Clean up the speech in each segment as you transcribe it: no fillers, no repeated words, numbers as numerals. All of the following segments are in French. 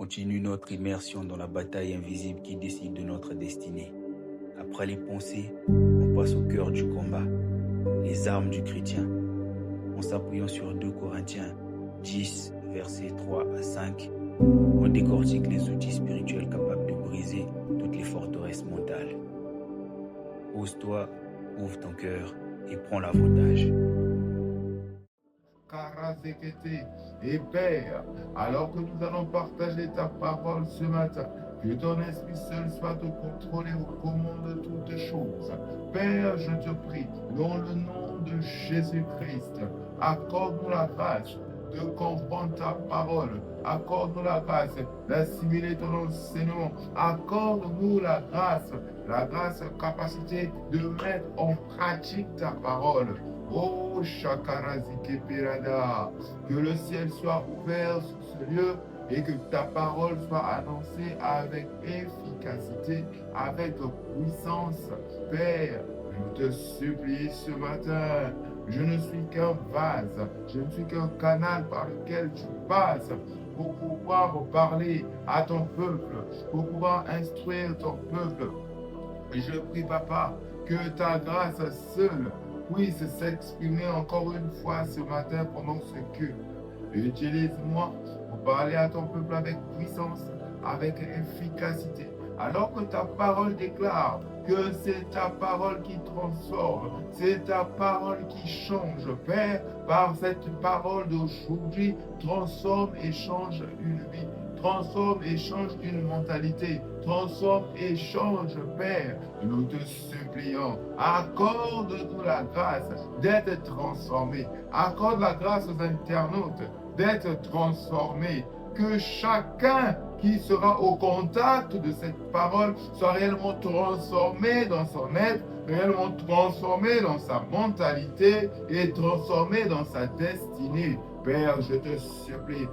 continue notre immersion dans la bataille invisible qui décide de notre destinée. Après les pensées, on passe au cœur du combat, les armes du chrétien. En s'appuyant sur 2 Corinthiens 10, versets 3 à 5, on décortique les outils spirituels capables de briser toutes les forteresses mentales. Pose-toi, ouvre ton cœur et prends l'avantage. Et Père, alors que nous allons partager ta parole ce matin, que ton esprit seul soit au contrôle et aux commandes de toutes choses. Père, je te prie, dans le nom de Jésus-Christ, accorde-nous la grâce de comprendre ta parole. Accorde-nous la grâce d'assimiler ton enseignement. Accorde-nous la grâce, capacité de mettre en pratique ta parole. Oh, Shakarazike Pirada, que le ciel soit ouvert sur ce lieu et que ta parole soit annoncée avec efficacité, avec puissance. Père, je te supplie ce matin, je ne suis qu'un vase, je ne suis qu'un canal par lequel tu passes pour pouvoir parler à ton peuple, pour pouvoir instruire ton peuple. Et je prie, Papa, que ta grâce seule puisse s'exprimer encore une fois ce matin pendant ce culte. Utilise-moi pour parler à ton peuple avec puissance, avec efficacité. Alors que ta parole déclare que c'est ta parole qui transforme, c'est ta parole qui change. Père, par cette parole d'aujourd'hui, transforme et change une vie. Transforme et change une mentalité. Transforme et change, Père. Nous te supplions, accorde-nous la grâce d'être transformés. Accorde la grâce aux internautes d'être transformés. Que chacun qui sera au contact de cette parole soit réellement transformé dans son être, réellement transformé dans sa mentalité et transformé dans sa destinée. Père, je te supplie,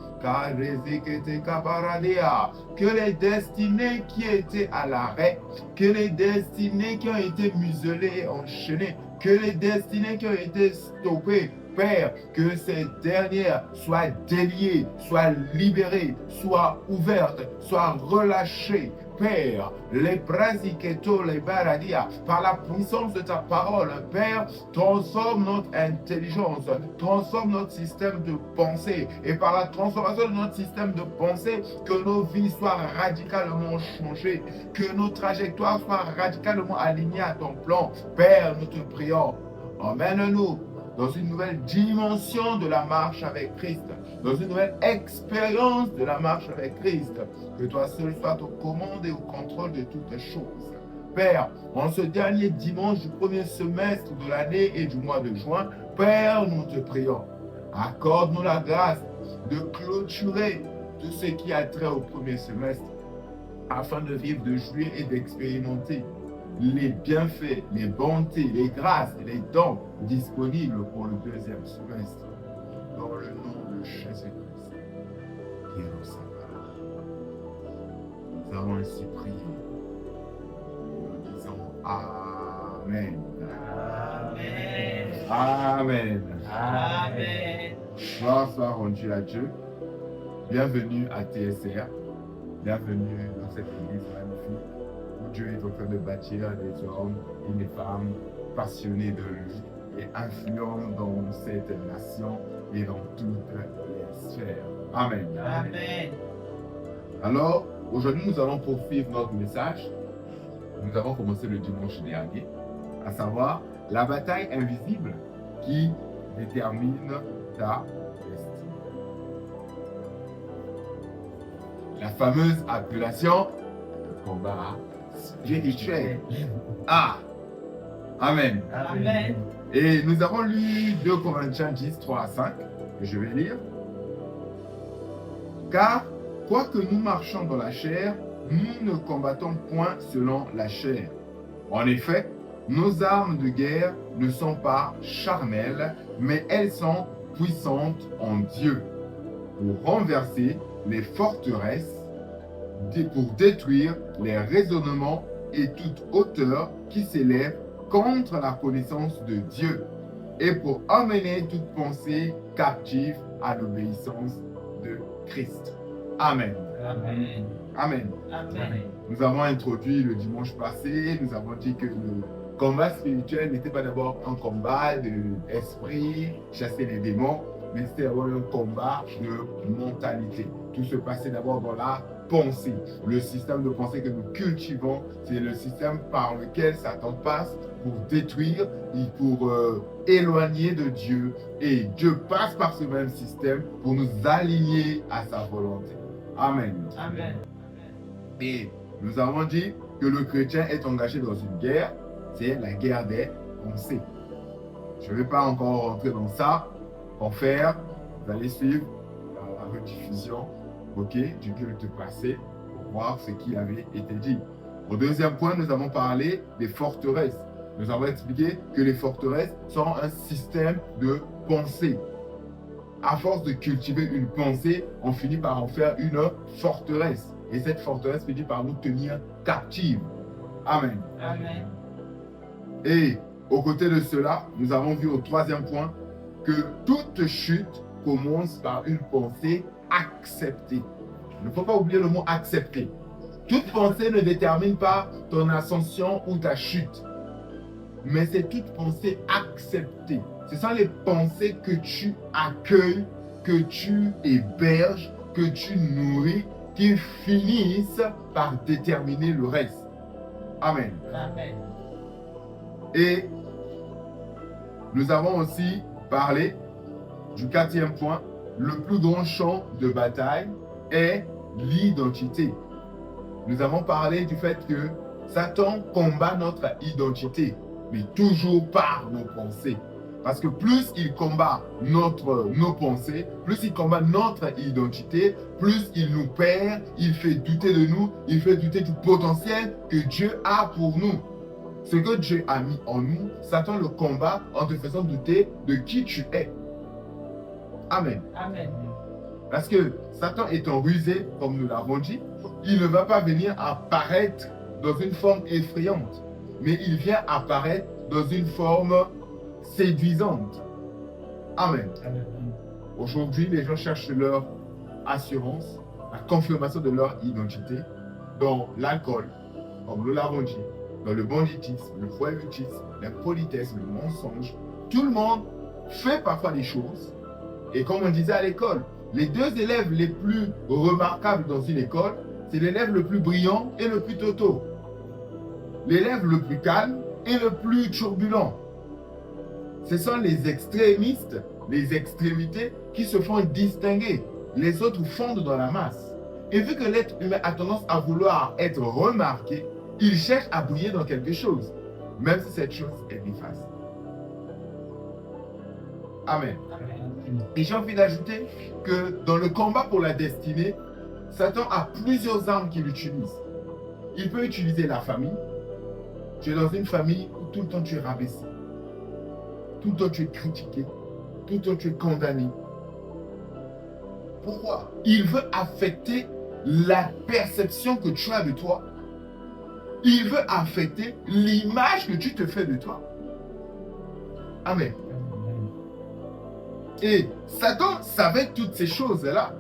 que les destinées qui étaient à l'arrêt, que les destinées qui ont été muselées et enchaînées, que les destinées qui ont été stoppées, Père, que ces dernières soient déliées, soient libérées, soient ouvertes, soient relâchées. Père, les brasiketo, les baradia, par la puissance de ta parole, Père, transforme notre intelligence, transforme notre système de pensée, et par la transformation de notre système de pensée, que nos vies soient radicalement changées, que nos trajectoires soient radicalement alignées à ton plan. Père, nous te prions, emmène-nous dans une nouvelle dimension de la marche avec Christ, dans une nouvelle expérience de la marche avec Christ. Que toi seul sois aux commandes et au contrôle de toutes choses. Père, en ce dernier dimanche du premier semestre de l'année et du mois de juin, Père, nous te prions, accorde-nous la grâce de clôturer tout ce qui a trait au premier semestre, afin de vivre de juillet et d'expérimenter les bienfaits, les bontés, les grâces et les dons disponibles pour le deuxième semestre. Dans le nom de Jésus-Christ, qui nous salve. Nous avons ainsi prié. Nous disons Amen. Amen. Amen. Amen. Gloire soit rendue à Dieu. Bienvenue à TSR. Bienvenue dans cette église magnifique où Dieu est en train de bâtir des hommes et des femmes passionnés de lui et influents dans cette nation et dans toutes les sphères. Amen. Amen. Alors, aujourd'hui, nous allons poursuivre notre message. Nous avons commencé le dimanche dernier, à savoir la bataille invisible qui détermine ta destinée. La fameuse appellation combat spirituel. Ah! Amen. Amen. Et nous avons lu 2 Corinthiens 10, 3 à 5, que je vais lire. Car, quoique nous marchions dans la chair, nous ne combattons point selon la chair. En effet, nos armes de guerre ne sont pas charnelles, mais elles sont puissantes en Dieu, pour renverser les forteresses, pour détruire les raisonnements et toute hauteur qui s'élève contre la connaissance de Dieu, et pour amener toute pensée captive à l'obéissance de Christ. Amen. Amen. Amen. Amen. Nous avons introduit le dimanche passé, nous avons dit que le combat spirituel n'était pas d'abord un combat d'esprit, chasser les démons, mais c'était d'abord un combat de mentalité. Tout se passait d'abord dans la pensée. Le système de pensée que nous cultivons, c'est le système par lequel Satan passe pour détruire et pour éloigner de Dieu. Et Dieu passe par ce même système pour nous aligner à sa volonté. Amen. Amen. Et nous avons dit que le chrétien est engagé dans une guerre, c'est la guerre des pensées. Je ne vais pas encore rentrer dans ça. Pour faire, vous allez suivre la rediffusion du culte passé pour voir ce qui avait été dit. Au deuxième point, nous avons parlé des forteresses. Nous avons expliqué que les forteresses sont un système de pensée. À force de cultiver une pensée, on finit par en faire une forteresse. Et cette forteresse finit par nous tenir captives. Amen. Amen. Et aux côtés de cela, nous avons vu au troisième point que toute chute commence par une pensée acceptée. Il ne faut pas oublier le mot accepter. Toute pensée ne détermine pas ton ascension ou ta chute, mais c'est toute pensée acceptée. Ce sont les pensées que tu accueilles, que tu héberges, que tu nourris, qui finissent par déterminer le reste. Amen. Amen. Et nous avons aussi parlé du quatrième point. Le plus grand champ de bataille est l'identité. Nous avons parlé du fait que Satan combat notre identité, mais toujours par nos pensées. Parce que plus il combat nos pensées, plus il combat notre identité, plus il nous perd, il fait douter de nous, il fait douter du potentiel que Dieu a pour nous. Ce que Dieu a mis en nous, Satan le combat en te faisant douter de qui tu es. Amen. Amen. Parce que Satan étant rusé, comme nous l'avons dit, il ne va pas venir apparaître dans une forme effrayante, mais il vient apparaître dans une forme séduisante. Amen. Amen. Aujourd'hui, les gens cherchent leur assurance, la confirmation de leur identité dans l'alcool, comme nous l'avons dit, dans le banditisme, le voyoutisme, l'impolitesse, le mensonge. Tout le monde fait parfois des choses. Et comme on disait à l'école, les deux élèves les plus remarquables dans une école, c'est l'élève le plus brillant et le plus toto. L'élève le plus calme et le plus turbulent. Ce sont les extrémistes, les extrémités qui se font distinguer. Les autres fondent dans la masse. Et vu que l'être humain a tendance à vouloir être remarqué, il cherche à briller dans quelque chose, même si cette chose est néfaste. Amen. Et j'ai envie d'ajouter que dans le combat pour la destinée, Satan a plusieurs armes qu'il utilise. Il peut utiliser la famille. Tu es dans une famille où tout le temps tu es rabaissé. Tout le temps tu es critiqué. Tout le temps tu es condamné. Pourquoi? Il veut affecter la perception que tu as de toi. Il veut affecter l'image que tu te fais de toi. Amen. Et Satan savait toutes ces choses-là.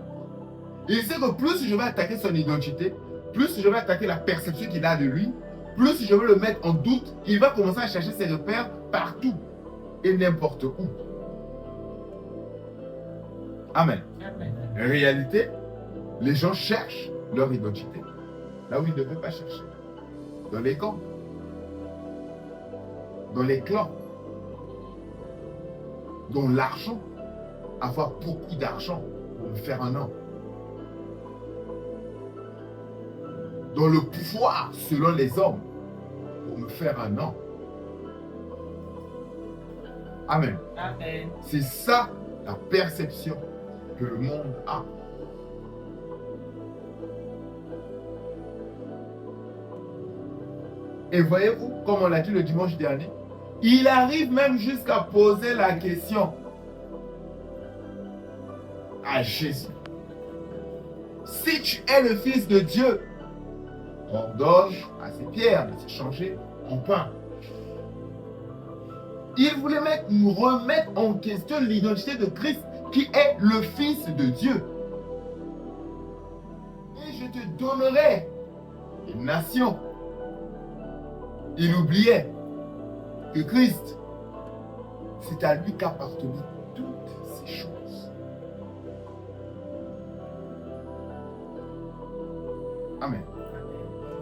Il sait que plus je vais attaquer son identité, plus je vais attaquer la perception qu'il a de lui, plus je vais le mettre en doute, il va commencer à chercher ses repères partout et n'importe où. Amen. Amen. En réalité, les gens cherchent leur identité là où ils ne devaient pas chercher. Dans les camps, dans les clans, dans l'argent, avoir beaucoup d'argent pour me faire un nom. Dans le pouvoir selon les hommes pour me faire un nom. Amen. Amen. C'est ça la perception que le monde a. Et voyez-vous, comme on l'a dit le dimanche dernier, il arrive même jusqu'à poser la question à Jésus. Si tu es le Fils de Dieu, ordonne à ces pierres de se changer en pain. Il voulait nous remettre en question l'identité de Christ qui est le Fils de Dieu. Et je te donnerai une nation. Il oubliait que Christ, c'est à lui qu'appartenaient toutes ces choses. Amen.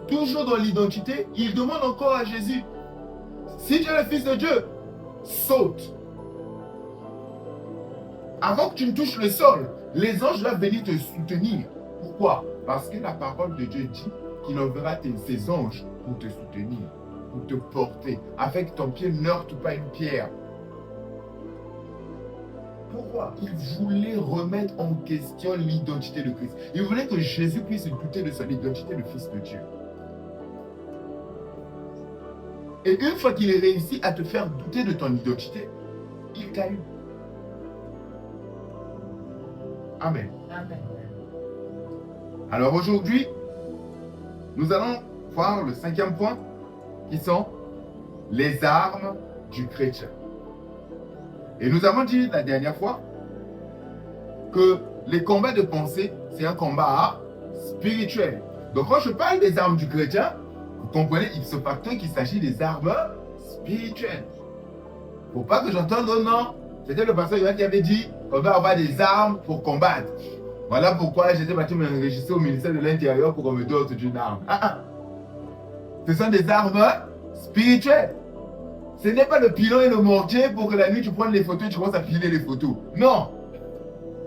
Toujours dans l'identité, il demande encore à Jésus, si tu es le Fils de Dieu, saute. Avant que tu ne touches le sol, les anges doivent venir te soutenir. Pourquoi? Parce que la parole de Dieu dit qu'il enverra ses anges pour te soutenir, pour te porter, afin que ton pied ne heurte pas une pierre. Pourquoi? Il voulait remettre en question l'identité de Christ. Il voulait que Jésus puisse douter de son identité de Fils de Dieu. Et une fois qu'il est réussi à te faire douter de ton identité, il t'a eu. Amen. Amen. Alors aujourd'hui, nous allons voir le 5e point, qui sont les armes du chrétien. Et nous avons dit la dernière fois que les combats de pensée, c'est un combat spirituel. Donc quand je parle des armes du chrétien, vous comprenez ipso facto qu'il s'agit des armes spirituelles. Il ne faut pas que j'entende oh non. C'était le pasteur Yohan qui avait dit qu'on va avoir des armes pour combattre. Voilà pourquoi j'étais parti me enregistrer au ministère de l'Intérieur pour qu'on me dote d'une arme. Ce sont des armes spirituelles. Ce n'est pas le pilon et le mortier pour que la nuit tu prennes les photos et tu commences à filer les photos. Non.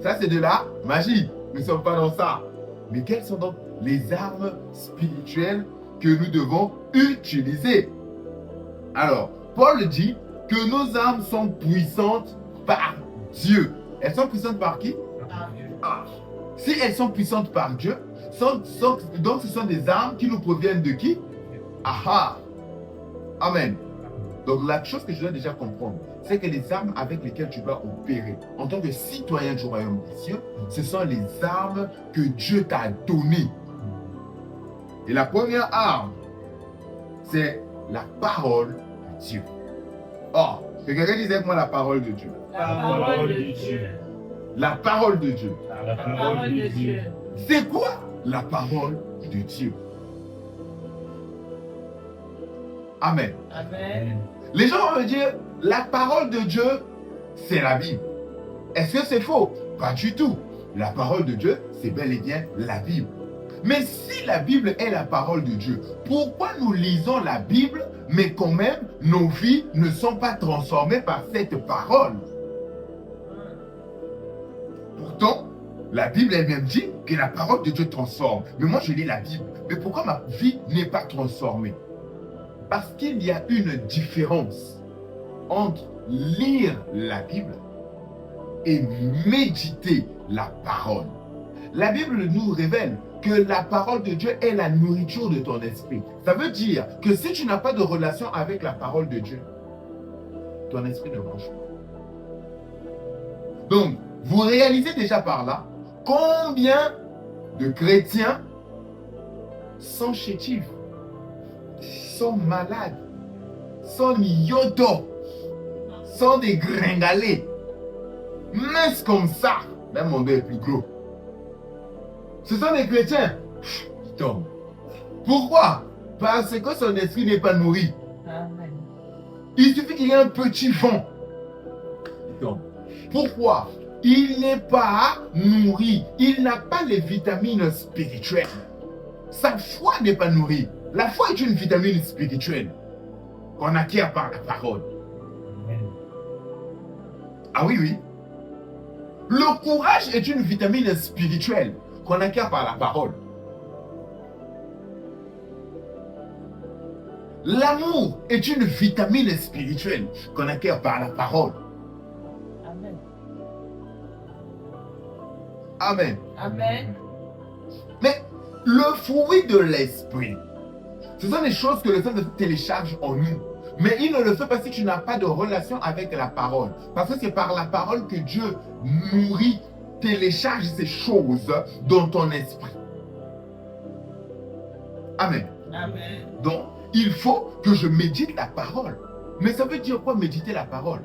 Ça c'est de la magie. Nous ne sommes pas dans ça. Mais quelles sont donc les armes spirituelles que nous devons utiliser? Alors, Paul dit que nos armes sont puissantes par Dieu. Elles sont puissantes par qui? Si elles sont puissantes par Dieu, donc ce sont des armes qui nous proviennent de qui? Amen. Donc la chose que je dois déjà comprendre, c'est que les armes avec lesquelles tu vas opérer en tant que citoyen du royaume des cieux, ce sont les armes que Dieu t'a données. Et la première arme, c'est la parole de Dieu. Oh, que quelqu'un dise avec moi la parole de Dieu. La parole de Dieu. La parole de Dieu. La parole de Dieu. C'est quoi la parole de Dieu? Amen. Amen. Les gens vont me dire, la parole de Dieu, c'est la Bible. Est-ce que c'est faux? Pas du tout. La parole de Dieu, c'est bel et bien la Bible. Mais si la Bible est la parole de Dieu, pourquoi nous lisons la Bible, mais quand même, nos vies ne sont pas transformées par cette parole? Pourtant, la Bible elle-même dit que la parole de Dieu transforme. Mais moi, je lis la Bible. Mais pourquoi ma vie n'est pas transformée? Parce qu'il y a une différence entre lire la Bible et méditer la parole. La Bible nous révèle que la parole de Dieu est la nourriture de ton esprit. Ça veut dire que si tu n'as pas de relation avec la parole de Dieu, ton esprit ne mange pas. Donc, vous réalisez déjà par là combien de chrétiens sont chétifs, sont malades, sont yodos, sont des gringalés, minces comme ça. Même mon dos est plus gros. Ce sont des chrétiens. Ils tombent. Pourquoi? Parce que son esprit n'est pas nourri. Amen. Il suffit qu'il y ait un petit vent. Il tombe. Pourquoi? Il n'est pas nourri. Il n'a pas les vitamines spirituelles. Sa foi n'est pas nourrie. La foi est une vitamine spirituelle qu'on acquiert par la parole. Ah oui, oui. Le courage est une vitamine spirituelle qu'on acquiert par la parole. L'amour est une vitamine spirituelle qu'on acquiert par la parole. Amen. Amen. Amen. Mais le fruit de l'esprit, ce sont des choses que le Saint-Esprit télécharge en nous. Mais il ne le fait pas si tu n'as pas de relation avec la parole. Parce que c'est par la parole que Dieu nourrit, télécharge ces choses dans ton esprit. Amen. Amen. Donc, il faut que je médite la parole. Mais ça veut dire quoi méditer la parole?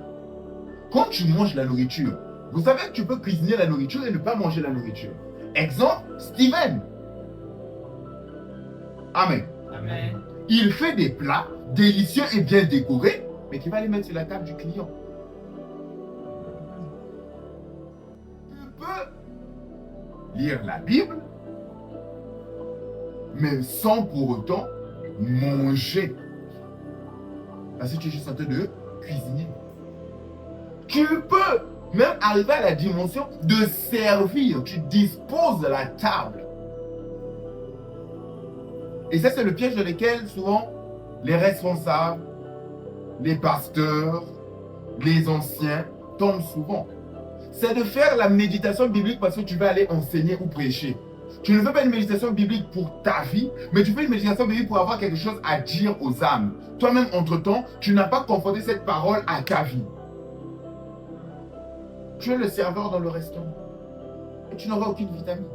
Quand tu manges la nourriture, vous savez que tu peux cuisiner la nourriture et ne pas manger la nourriture. Exemple, Steven. Amen. Amen. Il fait des plats délicieux et bien décorés, mais qui va les mettre sur la table du client. Tu peux lire la Bible, mais sans pour autant manger. Parce que tu es juste en train de cuisiner. Tu peux même arriver à la dimension de servir. Tu disposes de la table. Et ça, c'est le piège dans lequel souvent les responsables, les pasteurs, les anciens tombent souvent. C'est de faire la méditation biblique parce que tu vas aller enseigner ou prêcher. Tu ne fais pas une méditation biblique pour ta vie, mais tu fais une méditation biblique pour avoir quelque chose à dire aux âmes. Toi-même, entre-temps, tu n'as pas confronté cette parole à ta vie. Tu es le serveur dans le restaurant. Et tu n'auras aucune vitamine.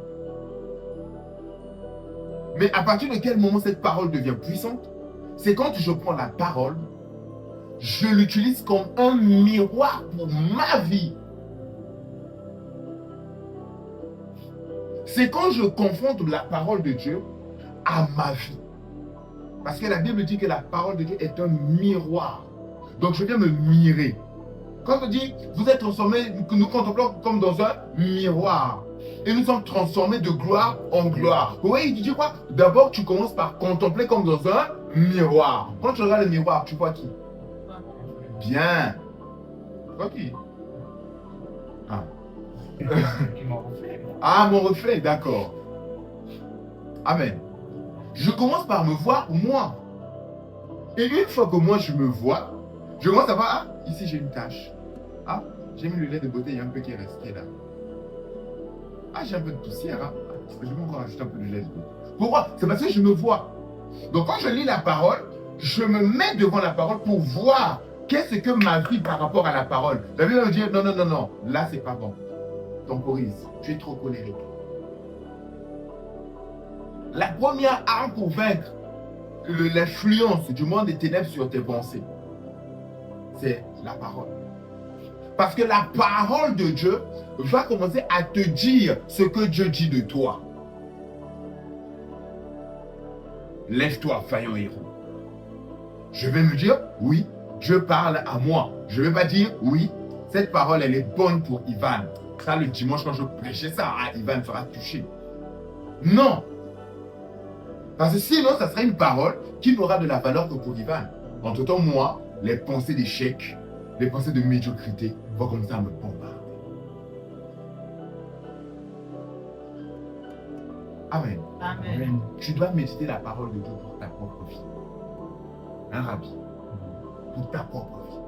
Mais à partir de quel moment cette parole devient puissante? C'est quand je prends la parole, je l'utilise comme un miroir pour ma vie. C'est quand je confronte la parole de Dieu à ma vie. Parce que la Bible dit que la parole de Dieu est un miroir. Donc je viens me mirer. Quand on dit, vous êtes transformés, nous contemplons comme dans un miroir. Et nous sommes transformés de gloire en gloire. Vous voyez, il dit quoi? D'abord, tu commences par contempler comme dans un miroir. Quand tu regardes le miroir, tu vois qui? Bien. Tu vois qui? Ah. Ah, mon reflet, d'accord. Amen. Je commence par me voir moi. Et une fois que moi je me vois, je commence à voir, ah, ici j'ai une tache. Ah, j'ai mis le lait de beauté, il y a un peu qui est resté là. Ah, j'ai un peu de poussière. Hein. Je vais encore ajouter un peu de lait de beauté. Pourquoi? C'est parce que je me vois. Donc quand je lis la parole, je me mets devant la parole pour voir qu'est-ce que ma vie par rapport à la parole. La Bible va me dire, non, non, non, non, là c'est pas bon. Temporise, tu es trop colérique. La première arme pour vaincre l'influence du monde des ténèbres sur tes pensées, c'est la parole. Parce que la parole de Dieu va commencer à te dire ce que Dieu dit de toi. Lève-toi, vaillant héros. Je vais me dire, oui, Dieu parle à moi. Je ne vais pas dire, oui, cette parole, elle est bonne pour Ivan. Ça, le dimanche, quand je prêchais ça, Ivan sera touché. Non. Parce que sinon, ça serait une parole qui n'aura de la valeur que pour Ivan. Entre-temps, moi, les pensées d'échec, les pensées de médiocrité vont commencer à me bombarder. Amen. Amen. Tu dois méditer la parole de Dieu pour ta propre vie. Un rabbi. Pour ta propre vie.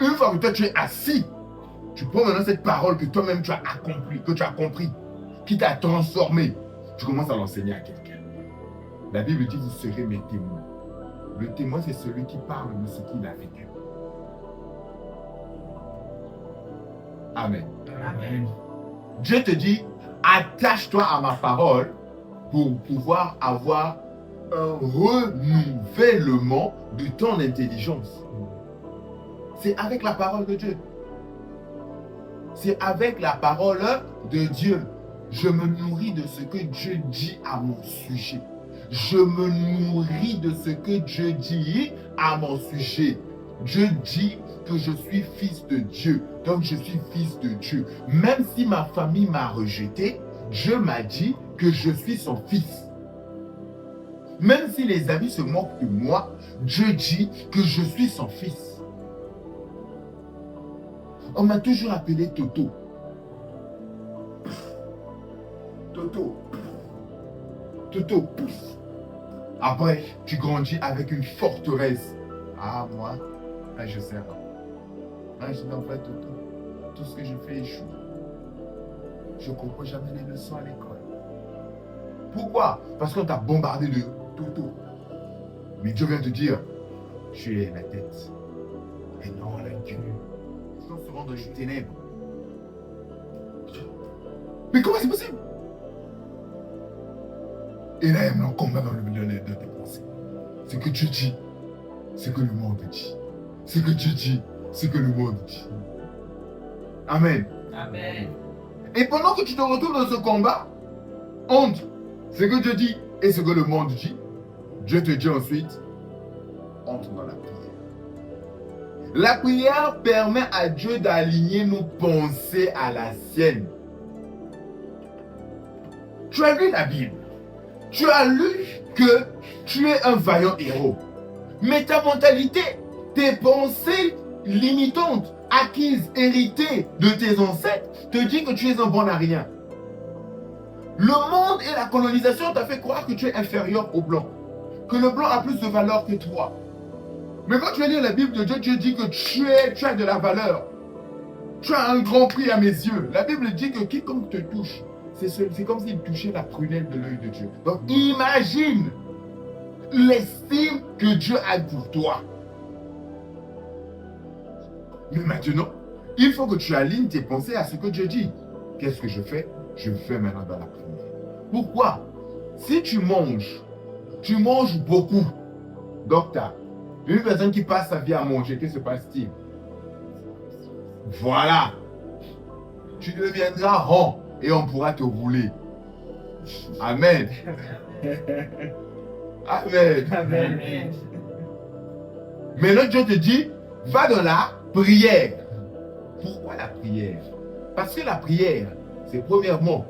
Une fois que toi tu es assis, tu prends maintenant cette parole que toi-même tu as accomplie, que tu as compris, qui t'a transformé. Tu commences à l'enseigner à quelqu'un. La Bible dit, vous serez mes témoins. Le témoin, c'est celui qui parle de ce qu'il a vécu. Amen. Amen. Dieu te dit, attache-toi à ma parole pour pouvoir avoir un renouvellement de ton intelligence. C'est avec la parole de Dieu. C'est avec la parole de Dieu. Je me nourris de ce que Dieu dit à mon sujet. Je me nourris de ce que Dieu dit à mon sujet. Dieu dit que je suis fils de Dieu. Donc je suis fils de Dieu. Même si ma famille m'a rejeté, Dieu m'a dit que je suis son fils. Même si les amis se moquent de moi, Dieu dit que je suis son fils. On m'a toujours appelé Toto. Toto. Toto. Après, tu grandis avec une forteresse. Ah, moi, là, je sais pas. Là, je dis en fait, Toto, tout ce que je fais échoue. Je ne comprends jamais les leçons à l'école. Pourquoi? Parce qu'on t'a bombardé de Toto. Mais Dieu vient te dire, tu es la tête et non la queue. Sinon, on se rend dans les ténèbres. Mais comment c'est possible? Et là, il y a un combat dans tes pensées. Ce que Dieu dit, ce que le monde dit. Ce que Dieu dit, ce que le monde dit. Amen. Amen. Et pendant que tu te retrouves dans ce combat, entre ce que Dieu dit et ce que le monde dit, Dieu te dit ensuite, entre dans la prière. La prière permet à Dieu d'aligner nos pensées à la sienne. Tu as lu la Bible. Tu as lu que tu es un vaillant héros. Mais ta mentalité, tes pensées limitantes, acquises, héritées de tes ancêtres, te dit que tu es un bon à rien. Le monde et la colonisation t'ont fait croire que tu es inférieur au blanc. Que le blanc a plus de valeur que toi. Mais quand tu lis la Bible de Dieu, Dieu dit que tu as de la valeur. Tu as un grand prix à mes yeux. La Bible dit que quiconque te touche, c'est comme s'il touchait la prunelle de l'œil de Dieu. Donc imagine l'estime que Dieu a pour toi. Mais maintenant, il faut que tu alignes tes pensées à ce que Dieu dit. Qu'est-ce que je fais? Je fais maintenant dans la prière. Pourquoi? Si tu manges beaucoup. Docteur, une personne qui passe sa vie à manger, que se passe-t-il? Voilà. Tu deviendras rond et on pourra te rouler. Amen. Amen. Amen. Maintenant, Dieu te dit, va dans la prière. Pourquoi la prière? Parce que la prière, c'est premièrement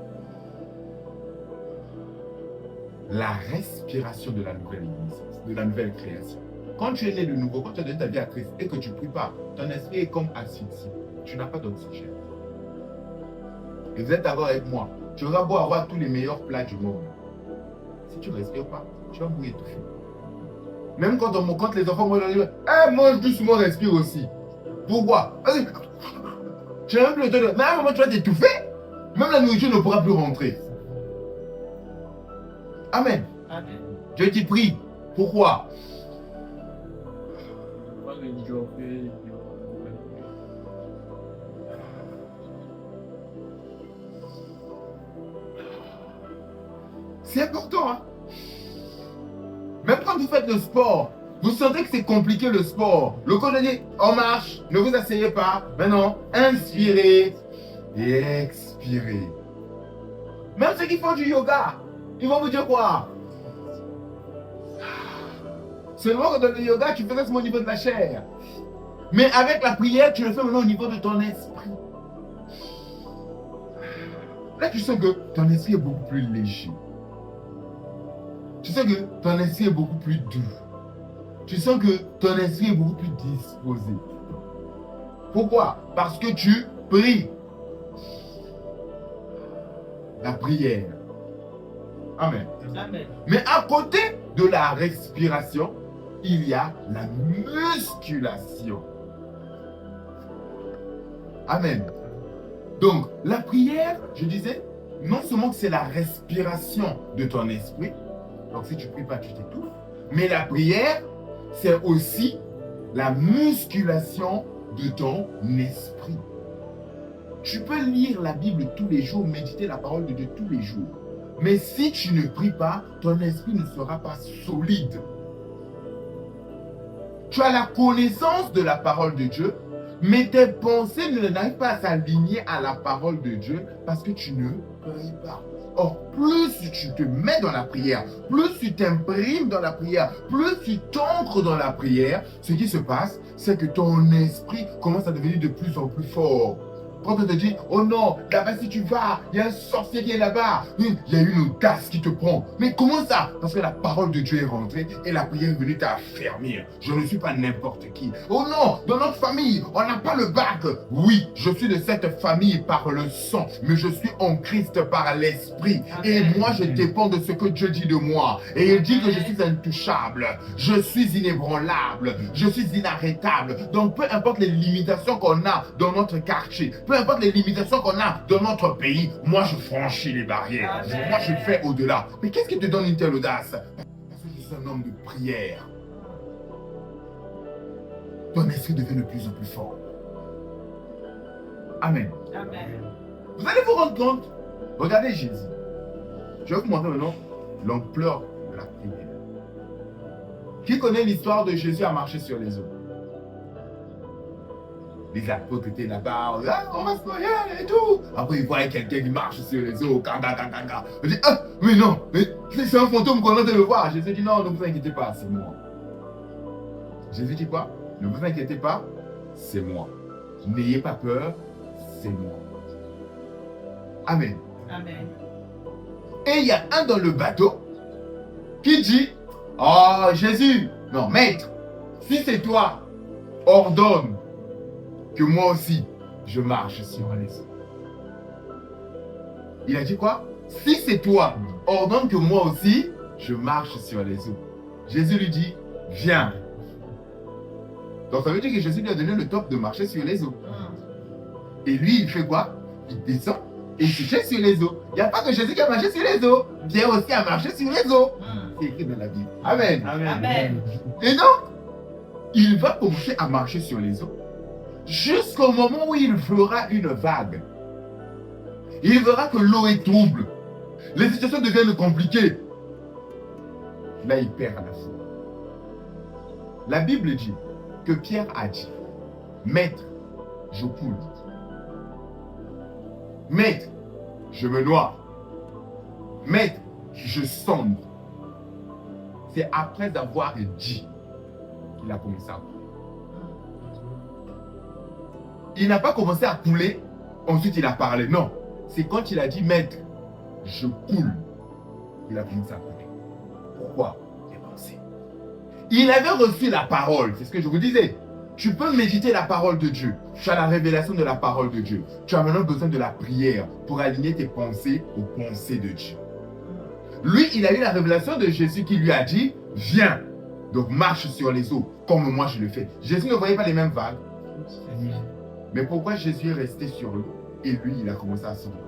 la respiration de la nouvelle existence, de la nouvelle création. Quand tu es né de nouveau, quand tu as donné ta vie à Christ et que tu ne pries pas, ton esprit est comme asphyxié. Tu n'as pas d'oxygène. Et vous êtes d'accord avec moi. Tu auras beau avoir tous les meilleurs plats du monde. Si tu ne respires pas, tu vas mourir étouffé. Même quand les enfants mangent, mange doucement, respire aussi. Pourquoi? Parce que tu n'as même plus le temps de... Mais à un moment, tu vas t'étouffer. Même la nourriture ne pourra plus rentrer. Amen. Amen. Dieu t'y prie. Pourquoi? C'est important, hein? Même quand vous faites le sport, vous sentez que c'est compliqué le sport. Le coach a dit, on marche, ne vous asseyez pas. Maintenant, inspirez et expirez. Même ceux qui font du yoga, ils vont vous dire quoi? Seulement que dans le yoga, tu faisais seulement au niveau de la chair. Mais avec la prière, tu le fais maintenant au niveau de ton esprit. Là, tu sens que ton esprit est beaucoup plus léger. Tu sens que ton esprit est beaucoup plus doux. Tu sens que ton esprit est beaucoup plus disposé. Pourquoi? Parce que tu pries. La prière. Amen. Amen. Mais à côté de la respiration, il y a la musculation. Amen. Donc, la prière, je disais, non seulement que c'est la respiration de ton esprit, donc si tu ne pries pas, tu t'étouffes, mais la prière, c'est aussi la musculation de ton esprit. Tu peux lire la Bible tous les jours, méditer la parole de Dieu tous les jours. Mais si tu ne pries pas, ton esprit ne sera pas solide. Tu as la connaissance de la parole de Dieu, mais tes pensées n'arrivent pas à s'aligner à la parole de Dieu parce que tu ne pries pas. Or, plus tu te mets dans la prière, plus tu t'imprimes dans la prière, plus tu t'ancres dans la prière, ce qui se passe, c'est que ton esprit commence à devenir de plus en plus fort. Quand on te dit, oh non, là-bas si tu vas, il y a un sorcier qui est là-bas, il y a une audace qui te prend. Mais comment ça? Parce que la parole de Dieu est rentrée et la prière est venue t'affermir. Je ne suis pas n'importe qui. Oh non, dans notre famille, on n'a pas le bac. Oui, je suis de cette famille par le sang, mais je suis en Christ par l'esprit. Et moi, je dépends de ce que Dieu dit de moi. Et il dit que je suis intouchable, je suis inébranlable, je suis inarrêtable. Donc, peu importe les limitations qu'on a dans notre quartier, peu importe les limitations qu'on a dans notre pays, moi je franchis les barrières. Amen. Moi je fais au-delà. Mais qu'est-ce qui te donne une telle audace? Parce que je suis un homme de prière. Ton esprit devient de plus en plus fort. Amen. Amen. Vous allez vous rendre compte. Regardez Jésus. Je vais vous montrer maintenant l'ampleur de la prière. Qui connaît l'histoire de Jésus à marcher sur les eaux? Les apôtres étaient là-bas, on va se noyer et tout. Après, ils voyaient quelqu'un qui marche sur les eaux, kanga. Je dis, mais non, mais c'est un fantôme qu'on a de le voir. Jésus dit, non, ne vous inquiétez pas, c'est moi. Jésus dit quoi? Ne vous inquiétez pas, c'est moi. N'ayez pas peur, c'est moi. Amen. Amen. Et il y a un dans le bateau qui dit, oh Jésus, non, maître, si c'est toi, ordonne que moi aussi, je marche sur les eaux. Il a dit quoi? Si c'est toi, ordonne que moi aussi, je marche sur les eaux. Jésus lui dit, viens. Donc ça veut dire que Jésus lui a donné le top de marcher sur les eaux. Et lui, il fait quoi? Il descend et il se jette sur les eaux. Il n'y a pas que Jésus qui a marché sur les eaux. Pierre aussi a marché sur les eaux. C'est écrit dans la Bible. Amen. Amen. Et donc, il va commencer à marcher sur les eaux jusqu'au moment où il fera une vague. Il verra que l'eau est trouble. Les situations deviennent compliquées. Là, il perd la foi. La Bible dit que Pierre a dit, Maître, je coule. Maître, je me noie. Maître, je sombre. C'est après avoir dit qu'il a commencé à couler. Il n'a pas commencé à couler, ensuite il a parlé. Non, c'est quand il a dit, Maître, je coule, il a commencé à couler. Pourquoi? Il a pensé. Il avait reçu la parole, c'est ce que je vous disais. Tu peux méditer la parole de Dieu. Tu as la révélation de la parole de Dieu. Tu as maintenant besoin de la prière pour aligner tes pensées aux pensées de Dieu. Lui, il a eu la révélation de Jésus qui lui a dit, viens, donc marche sur les eaux, comme moi je le fais. Jésus ne voyait pas les mêmes vagues. Mais pourquoi Jésus est resté sur l'eau et lui, il a commencé à sombrer?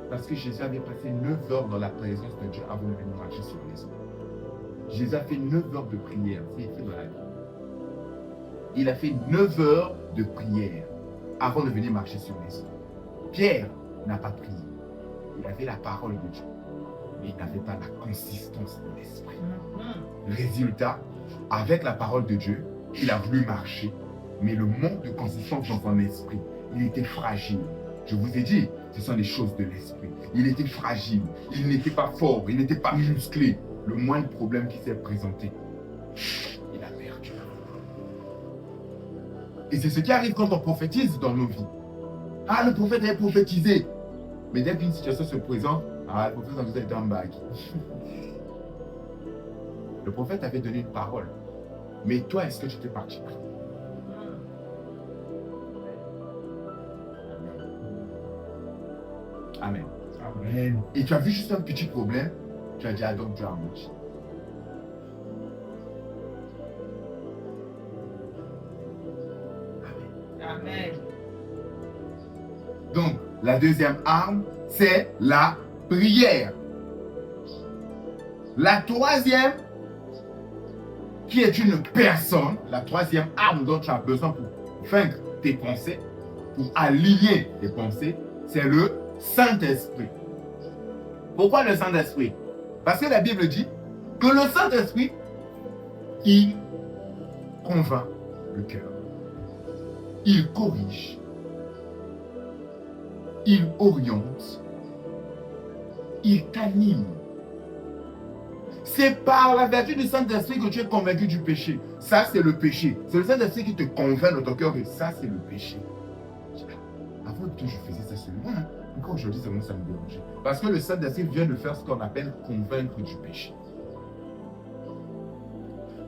Parce que Jésus avait passé 9 heures dans la présence de Dieu avant de venir marcher sur les eaux. Jésus a fait 9 heures de prière, c'est écrit dans la Bible. Il a fait 9 heures de prière avant de venir marcher sur les eaux. Pierre n'a pas prié. Il avait la parole de Dieu, mais il n'avait pas la consistance de l'esprit. Résultat, avec la parole de Dieu, il a voulu marcher, mais le manque de consistance dans son esprit, il était fragile. Je vous ai dit, ce sont les choses de l'esprit. Il était fragile, il n'était pas fort, il n'était pas musclé. Le moindre problème qui s'est présenté, il a perdu. Et c'est ce qui arrive quand on prophétise dans nos vies. Ah, le prophète a prophétisé. Mais dès qu'une situation se présente, ah, le prophète a vous été en bague. Le prophète avait donné une parole. Mais toi, est-ce que tu t'es parti pris? Amen. Amen. Et tu as vu juste un petit problème, tu as dit, ah donc Dieu a menti. Amen. Donc, la deuxième arme, c'est la prière. La troisième, qui est une personne, la troisième arme dont tu as besoin pour vaincre tes pensées, pour aligner tes pensées, c'est le Saint-Esprit. Pourquoi le Saint-Esprit? Parce que la Bible dit que le Saint-Esprit, il convainc le cœur. Il corrige. Il oriente. Il t'anime. C'est par la vertu du Saint-Esprit que tu es convaincu du péché. Ça, c'est le péché. C'est le Saint-Esprit qui te convainc dans ton cœur que ça, c'est le péché. Avant que je faisais ça seulement, pourquoi aujourd'hui, ça me dérangeait? Parce que le Saint-Esprit vient de faire ce qu'on appelle convaincre du péché.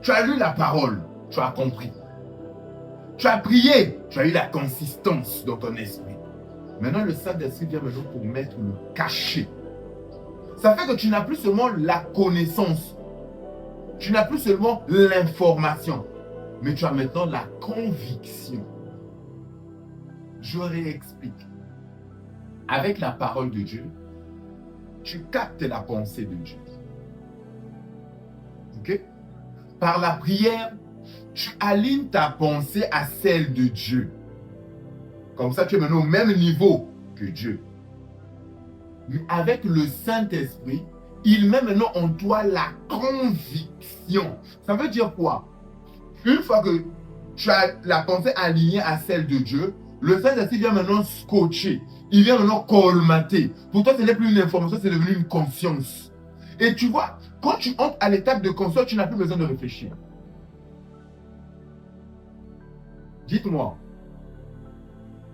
Tu as lu la parole, tu as compris. Tu as prié, tu as eu la consistance dans ton esprit. Maintenant, le Saint-Esprit vient maintenant pour mettre le cachet. Ça fait que tu n'as plus seulement la connaissance. Tu n'as plus seulement l'information. Mais tu as maintenant la conviction. Je réexplique. Avec la parole de Dieu, tu captes la pensée de Dieu. Ok? Par la prière, tu alignes ta pensée à celle de Dieu. Comme ça, tu es maintenant au même niveau que Dieu. Mais avec le Saint-Esprit, il met maintenant en toi la conviction. Ça veut dire quoi? Une fois que tu as la pensée alignée à celle de Dieu, le Saint-Esprit vient maintenant scotcher. Il vient maintenant colmater. Pour toi, ce n'est plus une information, c'est devenu une conscience. Et tu vois, quand tu entres à l'étape de conscience, tu n'as plus besoin de réfléchir. Dites-moi,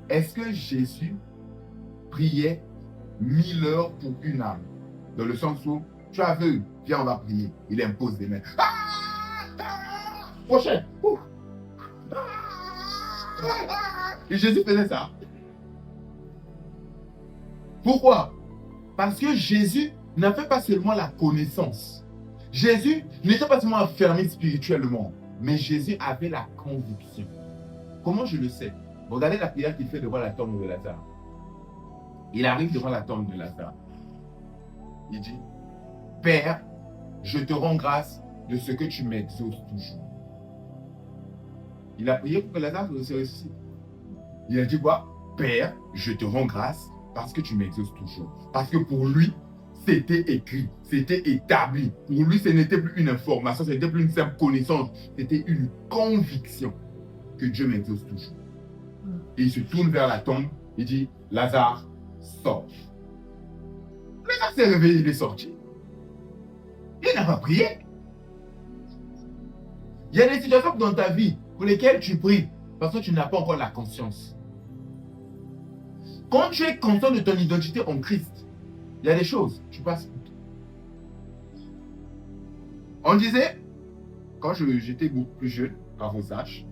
est-ce que Jésus priait 1000 heures pour une âme? Dans le sens où tu as vu, viens, on va prier. Il impose des mains. Prochain. Et Jésus faisait ça. Pourquoi? Parce que Jésus n'a fait pas seulement la connaissance. Jésus n'était pas seulement enfermé spirituellement, mais Jésus avait la conviction. Comment je le sais? Regardez la prière qu'il fait devant la tombe de Lazare. Il arrive devant la tombe de Lazare. Il dit, Père, je te rends grâce de ce que tu m'exauces toujours. Il a prié pour que Lazare se ressuscite. Il a dit quoi? Père, je te rends grâce parce que tu m'exauces toujours. Parce que pour lui, c'était écrit, c'était établi. Pour lui, ce n'était plus une information, ce n'était plus une simple connaissance, c'était une conviction que Dieu m'exauce toujours. Et il se tourne vers la tombe, il dit, Lazare, sors. Lazare s'est réveillé, il est sorti. Il n'a pas prié. Il y a des situations dans ta vie pour lesquelles tu pries parce que tu n'as pas encore la conscience. Quand tu es conscient de ton identité en Christ, il y a des choses, tu passes. On disait, quand j'étais beaucoup plus jeune, à vos âges,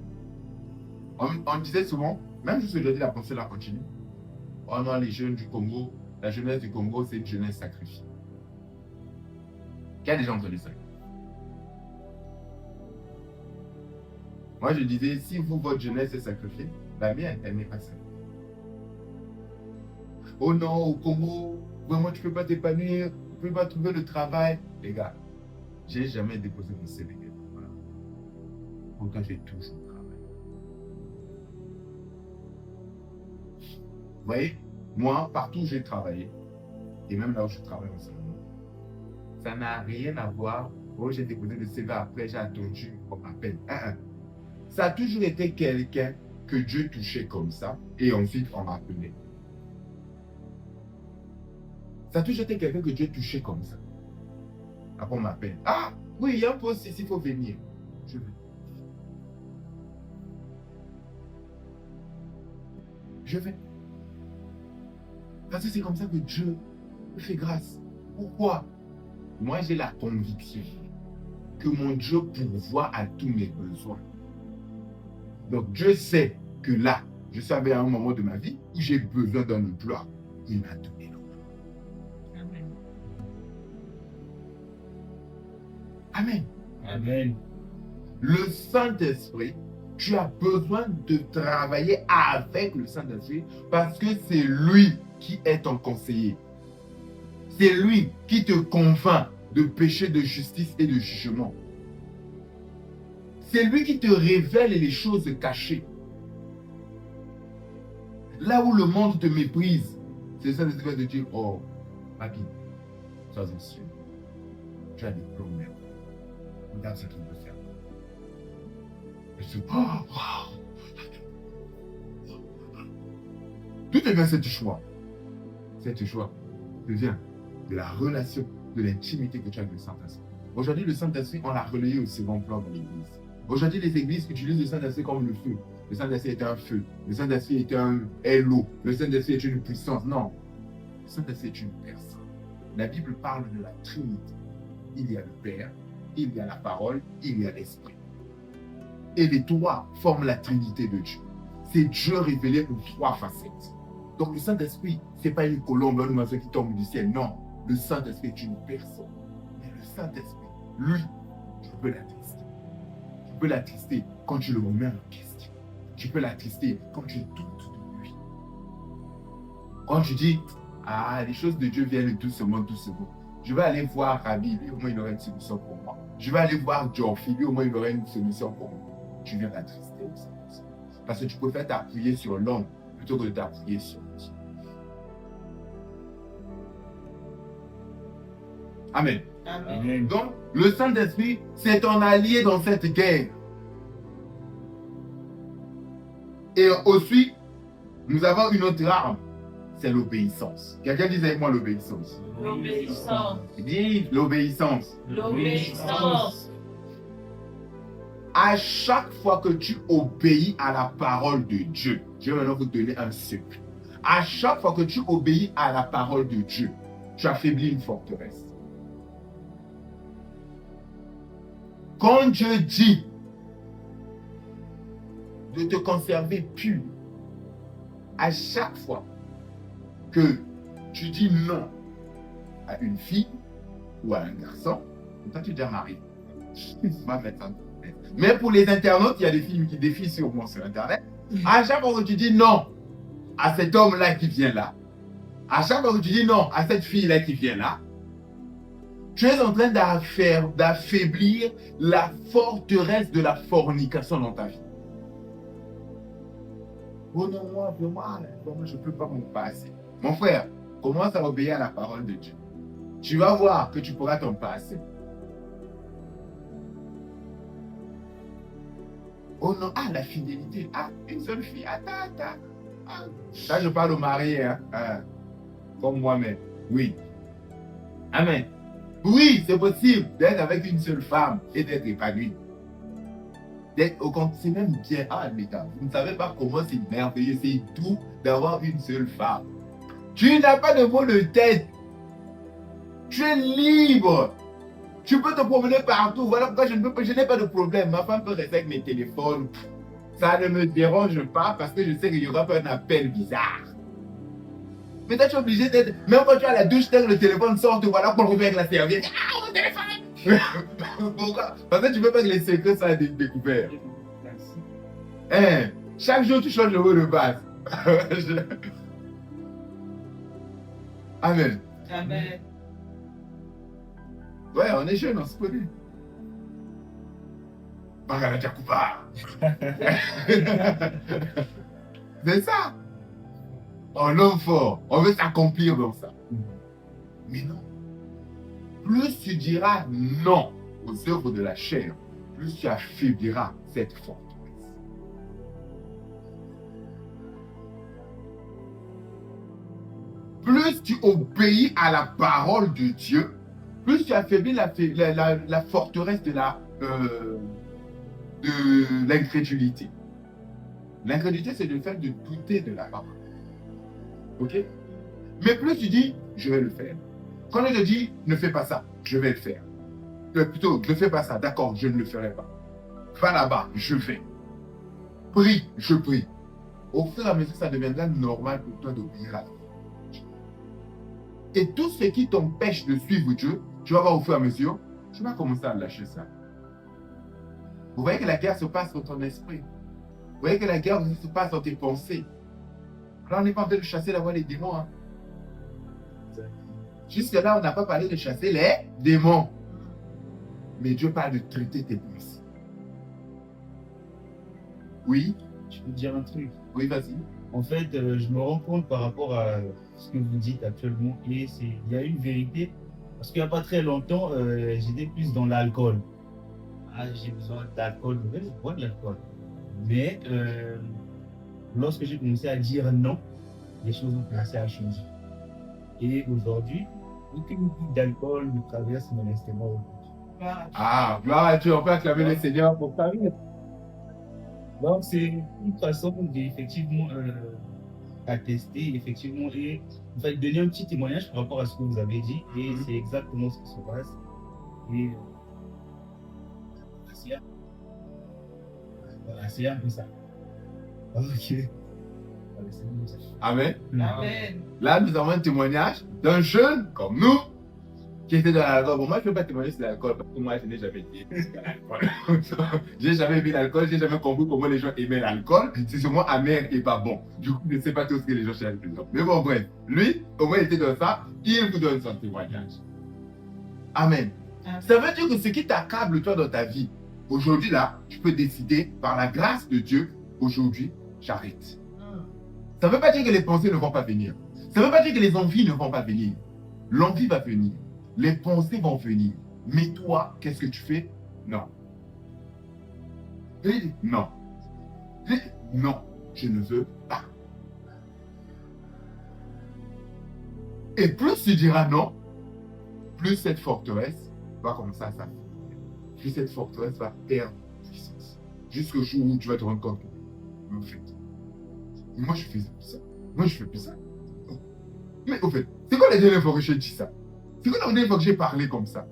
on disait souvent, même je aujourd'hui la pensée la continue, oh non, les jeunes du Congo, la jeunesse du Congo, c'est une jeunesse sacrifiée. Qui a déjà entendu ça? Moi, je disais, si vous, votre jeunesse est sacrifiée, la mienne, elle n'est pas sacrifiée. Oh non, au Congo, vraiment, tu ne peux pas t'épanouir, tu ne peux pas trouver le travail. Les gars, je n'ai jamais déposé mon CV. Voilà. Pourtant, j'ai toujours travaillé. Vous voyez, moi, partout où j'ai travaillé, et même là où je travaille en ce moment, ça n'a rien à voir. Oh, j'ai déposé le CV après, j'ai attendu qu'on m'appelle. Ça a toujours été quelqu'un que Dieu touchait comme ça, et ensuite on m'appelait. Ça a toujours été quelqu'un que Dieu touchait comme ça. Après on m'appelle. Ah, oui, il y a un poste ici, il faut venir. Je vais. Je vais. Parce que c'est comme ça que Dieu me fait grâce. Pourquoi? Moi, j'ai la conviction que mon Dieu pourvoit à tous mes besoins. Donc, Dieu sait que là, je savais à un moment de ma vie où j'ai besoin d'un emploi. Il m'a donné l'emploi. Amen. Amen. Amen. Le Saint-Esprit, tu as besoin de travailler avec le Saint-Esprit parce que c'est lui qui est ton conseiller. C'est lui qui te convainc de péché, de justice et de jugement. C'est lui qui te révèle les choses cachées. Là où le monde te méprise, c'est le Saint-Esprit qui va te dire, oh, papy, sois sûr. Tu as des problèmes. Regarde ce qu'il peut faire. Et tu dis, oh, wow. Tout est bien cet choix. Cet choix devient de la relation, de l'intimité que tu as avec le Saint-Esprit. Aujourd'hui, le Saint-Esprit, on l'a relayé au second plan dans l'Église. Aujourd'hui, les églises utilisent le Saint-Esprit comme le feu. Le Saint-Esprit est un feu. Le Saint-Esprit est un l'eau. Le Saint-Esprit est une puissance. Non. Le Saint-Esprit est une personne. La Bible parle de la Trinité. Il y a le Père, il y a la parole, il y a l'Esprit. Et les trois forment la Trinité de Dieu. C'est Dieu révélé aux trois facettes. Donc le Saint-Esprit, ce n'est pas une colombe, un oiseau qui tombe du ciel. Non. Le Saint-Esprit est une personne. Mais le Saint-Esprit, lui, tu peux l'attrister. Tu peux l'attrister quand tu le remets en question. Tu peux l'attrister quand tu doutes de lui. Quand tu dis, ah, les choses de Dieu viennent doucement, doucement. Je vais aller voir Rabbi, lui au moins il aurait une solution pour moi. Je vais aller voir Geoffrey, lui au moins il aurait une solution pour moi. Tu viens l'attrister aussi. Parce que tu préfères t'appuyer sur l'homme plutôt que de t'appuyer sur Dieu. Amen. Amen. Donc, le Saint-Esprit, c'est ton allié dans cette guerre. Et aussi, nous avons une autre arme, c'est l'obéissance. Quelqu'un dit avec moi l'obéissance. L'obéissance. Dis l'obéissance. L'obéissance. À chaque fois que tu obéis à la parole de Dieu, je vais maintenant vous donner un secret. À chaque fois que tu obéis à la parole de Dieu, tu affaiblis une forteresse. Quand Dieu dit de te conserver pur, à chaque fois que tu dis non à une fille ou à un garçon, toi tu es déjà marié. Mais pour les internautes, il y a des filles qui défient sûrement sur Internet. À chaque fois que tu dis non à cet homme-là qui vient là, à chaque fois que tu dis non à cette fille-là qui vient là, tu es en train d'affaiblir la forteresse de la fornication dans ta vie. Oh non, moi, je ne peux pas m'en passer. Mon frère, commence à obéir à la parole de Dieu. Tu vas voir que tu pourras t'en passer. Oh non, la fidélité. Une seule fille. Attends. Là, je parle au mari, comme moi-même. Oui. Amen. Oui, c'est possible d'être avec une seule femme et d'être épanoui. C'est même bien. Les gars, vous ne savez pas comment c'est merveilleux, c'est doux d'avoir une seule femme. Tu n'as pas de maux de tête. Tu es libre. Tu peux te promener partout. Voilà pourquoi je n'ai pas de problème. Ma femme peut rester avec mes téléphones. Ça ne me dérange pas parce que je sais qu'il y aura pas un appel bizarre. Mais toi, tu es obligé d'être. Même quand tu as la douche, le téléphone sort, voilà pour le revenir avec la serviette. Mon téléphone. Pourquoi? Parce que tu ne veux pas que les secrets soient découverts. Chaque jour, tu changes le mot de base. Amen. Amen. Ouais, on est jeunes, on se connaît. Bagala Jakouba. C'est ça. On est fort. On veut s'accomplir dans ça. Mais non. Plus tu diras non aux œuvres de la chair, plus tu affaibliras cette forteresse. Plus tu obéis à la parole de Dieu, plus tu affaiblis la forteresse de l'incrédulité. L'incrédulité, c'est le fait de douter de la parole. Ok? Mais plus tu dis, je vais le faire. Quand on te dit, ne fais pas ça, je vais le faire. Plutôt, ne fais pas ça, d'accord, je ne le ferai pas. Va là-bas, je vais. Prie, je prie. Au fur et à mesure, ça deviendra normal pour toi d'obéir à Dieu. Et tout ce qui t'empêche de suivre Dieu, tu vas voir au fur et à mesure, tu vas commencer à lâcher ça. Vous voyez que la guerre se passe dans ton esprit. Vous voyez que la guerre se passe dans tes pensées. Là, on n'est pas en train de chasser la voix des démons. Hein. Jusque-là, on n'a pas parlé de chasser les démons. Mais Dieu parle de traiter tes pensées. Oui? Je peux te dire un truc. Oui, vas-y. En fait, je me rends compte par rapport à ce que vous dites actuellement, et il y a une vérité. Parce qu'il n'y a pas très longtemps, j'étais plus dans l'alcool. J'ai besoin d'alcool, je bois de l'alcool. Mais lorsque j'ai commencé à dire non, les choses ont commencé à changer. Et aujourd'hui, aucune goutte d'alcool ne traverse mon estomac aujourd'hui. Gloire à Dieu, on peut acclamer le Seigneur pour ta vie. Donc, c'est une façon d'effectivement attester, effectivement, et en fait, donner un petit témoignage par rapport à ce que vous avez dit, et c'est exactement ce qui se passe. Et voilà, c'est un peu ça. Ok. Amen. Amen. Là, nous avons un témoignage d'un jeune comme nous qui était dans l'alcool. Bon, moi, je ne peux pas témoigner sur l'alcool parce que moi, je n'ai jamais dit l'alcool. Je n'ai jamais vu l'alcool, je n'ai jamais compris comment les gens aimaient l'alcool. C'est sûrement amer et pas bon. Du coup, je ne sais pas tout ce que les gens cherchent. Mais bon, bref, lui, au moins, il était dans ça. Il vous donne son témoignage. Amen. Ça veut dire que ce qui t'accable, toi, dans ta vie, aujourd'hui, là, tu peux décider, par la grâce de Dieu, aujourd'hui, j'arrête. Ça ne veut pas dire que les pensées ne vont pas venir. Ça ne veut pas dire que les envies ne vont pas venir. L'envie va venir. Les pensées vont venir. Mais toi, qu'est-ce que tu fais? Non. Non. Non. je ne veux pas. Et plus tu diras non, plus cette forteresse va commencer à s'affaiblir. Plus cette forteresse va perdre puissance. Jusqu'au jour où tu vas te rendre compte que, mais au fait, moi je faisais plus ça. Moi je fais plus ça. Mais au fait, c'est quoi la dernière fois que j'ai dit ça? C'est quoi la dernière fois que j'ai parlé comme ça?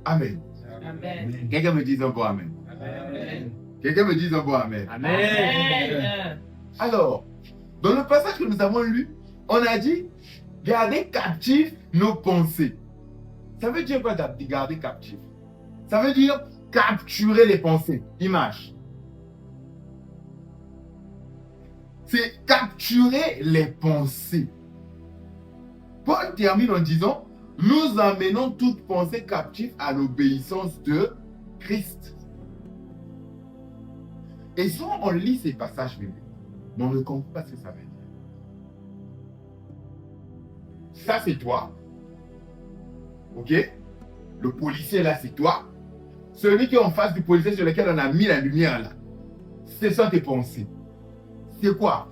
Amen. Amen. Quelqu'un me dise un bon amen. Amen. Quelqu'un me dise un bon amen. Amen. Alors, dans le passage que nous avons lu, on a dit garder captifs nos pensées. Ça veut dire quoi garder captifs? Ça veut dire capturer les pensées. Image. C'est capturer les pensées. Paul termine en disant nous amenons toute pensée captive à l'obéissance de Christ. Et souvent on lit ces passages bibliques, mais on ne comprend pas ce que ça veut dire. Ça c'est toi. Ok? Le policier là c'est toi. Celui qui est en face du policier sur lequel on a mis la lumière là. Ce sont tes pensées. C'est quoi?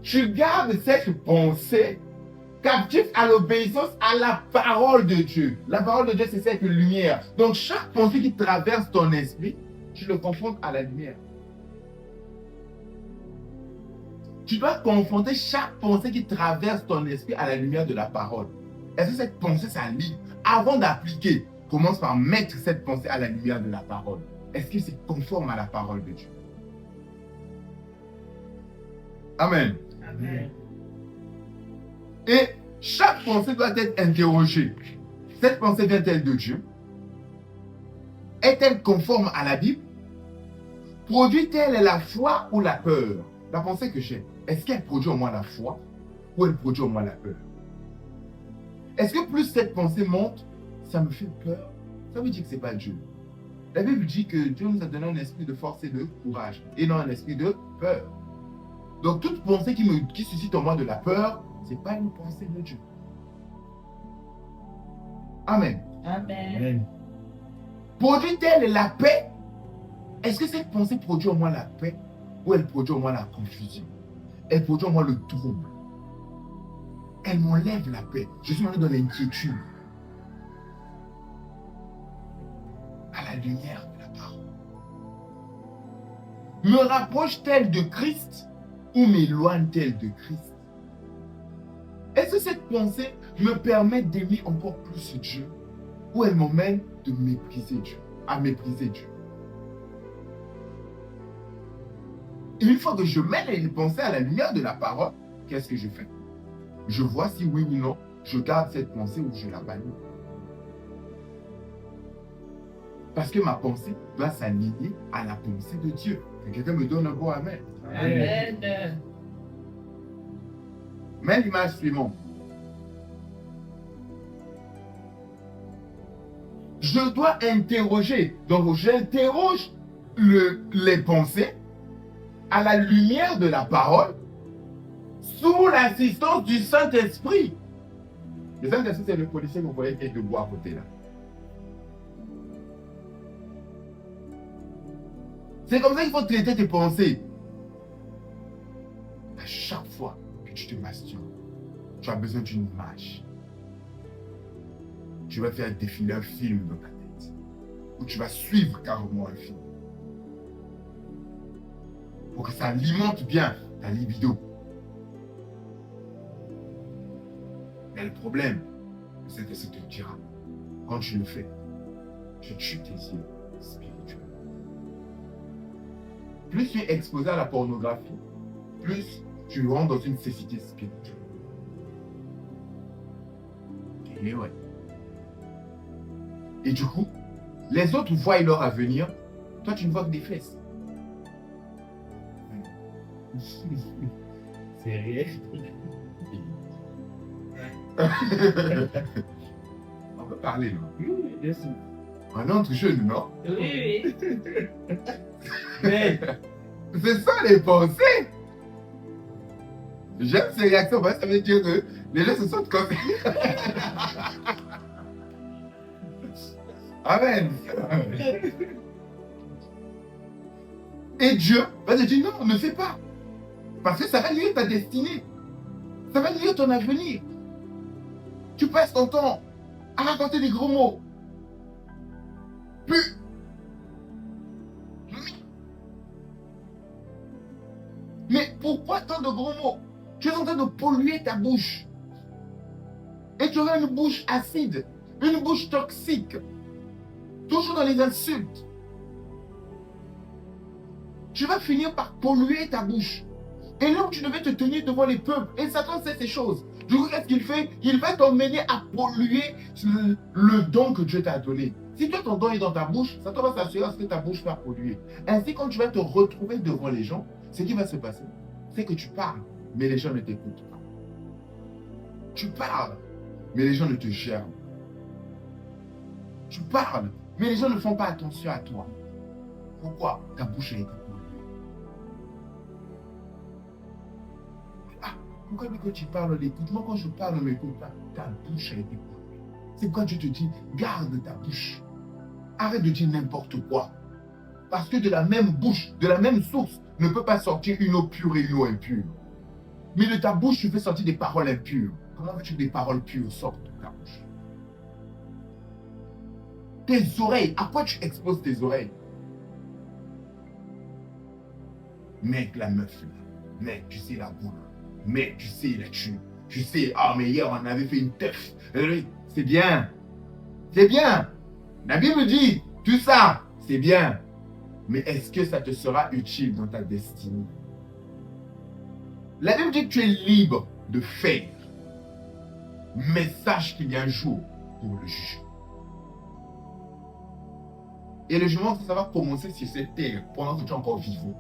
Tu gardes cette pensée captif à l'obéissance à la parole de Dieu. La parole de Dieu, c'est cette lumière. Donc, chaque pensée qui traverse ton esprit, tu le confrontes à la lumière. Tu dois confronter chaque pensée qui traverse ton esprit à la lumière de la parole. Est-ce que cette pensée, ça lie? Avant d'appliquer, commence par mettre cette pensée à la lumière de la parole. Est-ce que c'est conforme à la parole de Dieu? Amen. Amen. Et chaque pensée doit être interrogée. Cette pensée vient-elle de Dieu? Est-elle conforme à la Bible? Produit-elle la foi ou la peur? La pensée que j'ai, est-ce qu'elle produit en moi la foi ou elle produit en moi la peur? Est-ce que plus cette pensée monte, ça me fait peur? Ça veut dire que ce n'est pas Dieu. La Bible dit que Dieu nous a donné un esprit de force et de courage et non un esprit de peur. Donc toute pensée qui suscite en moi de la peur, ce n'est pas une pensée de Dieu. Amen. Amen. Produit-elle la paix? Est-ce que cette pensée produit en moi la paix ou elle produit en moi la confusion? Elle produit en moi le trouble. Elle m'enlève la paix. Je suis maintenant dans l'inquiétude. À la lumière de la parole. Me rapproche-t-elle de Christ ou m'éloigne-t-elle de Christ? Est-ce que cette pensée me permet d'aimer encore plus Dieu ou elle m'emmène de mépriser Dieu, à mépriser Dieu? Et une fois que je mets les pensées à la lumière de la parole, qu'est-ce que je fais? Je vois si oui ou non, je garde cette pensée ou je la bannis. Parce que ma pensée doit s'aligner à la pensée de Dieu. Que quelqu'un me donne un bon amen. Amen. Mets l'image suivante. Je dois interroger. Donc, j'interroge les pensées à la lumière de la parole sous l'assistance du Saint-Esprit. Le Saint-Esprit, c'est le policier que vous voyez qui est debout à côté là. C'est comme ça qu'il faut traiter tes pensées. À chaque fois que tu te masturbes, tu as besoin d'une image. Tu vas faire défiler un film dans ta tête. Ou tu vas suivre carrément un film. Pour que ça alimente bien ta libido. Mais le problème, c'est que ça te dira. Quand tu le fais, tu tues tes yeux spirituels. Plus tu es exposé à la pornographie, plus tu rentres dans une cécité spirituelle. Et ouais. Et du coup, les autres voient leur avenir, toi tu ne vois que des fesses. C'est réel. On peut parler, non? Oui, bien sûr. Un autre jeune, non? Oui, oui. Mais, C'est ça les pensées. J'aime ces réactions parce que ça veut dire que les gens se sentent comme ça. Amen. Et Dieu va te dire non, ne fais pas. Parce que ça va lier ta destinée. Ça va lier ton avenir. Tu passes ton temps à raconter des gros mots. Plus. Mais pourquoi tant de gros mots? Tu es en train de polluer ta bouche. Et tu auras une bouche acide, une bouche toxique. Toujours dans les insultes. Tu vas finir par polluer ta bouche. Et là où tu devais te tenir devant les peuples, et Satan sait ces choses. Du coup, qu'est-ce qu'il fait? Il va t'emmener à polluer le don que Dieu t'a donné. Si toi, ton don est dans ta bouche, Satan va s'assurer à ce que ta bouche soit polluée. Ainsi, quand tu vas te retrouver devant les gens, ce qui va se passer, c'est que tu parles, mais les gens ne t'écoutent pas. Tu parles, mais les gens ne te gèrent. Tu parles, mais les gens ne font pas attention à toi. Pourquoi? Ta bouche a été polluée. Pourquoi quand tu parles, on l'écoute? Moi, quand je parle, on ne m'écoute pas. Ta bouche a été polluée. C'est pourquoi Dieu te dit, garde ta bouche. Arrête de dire n'importe quoi. Parce que de la même bouche, de la même source, ne peut pas sortir une eau pure et une eau impure. Mais de ta bouche, tu fais sortir des paroles impures. Comment veux-tu que des paroles pures sortent de ta bouche? Tes oreilles, à quoi tu exposes tes oreilles? Mec, la meuf, là. Mec, tu sais la boule. Mec, tu sais la tue. Tu sais, ah, mais hier, on avait fait une teuf. C'est bien. C'est bien. La Bible dit, tout ça, c'est bien. Mais est-ce que ça te sera utile dans ta destinée? La Bible dit que tu es libre de faire. Mais sache qu'il y a un jour pour le juger. Et le jugement, ça va commencer sur cette terre pendant que tu es encore vivant.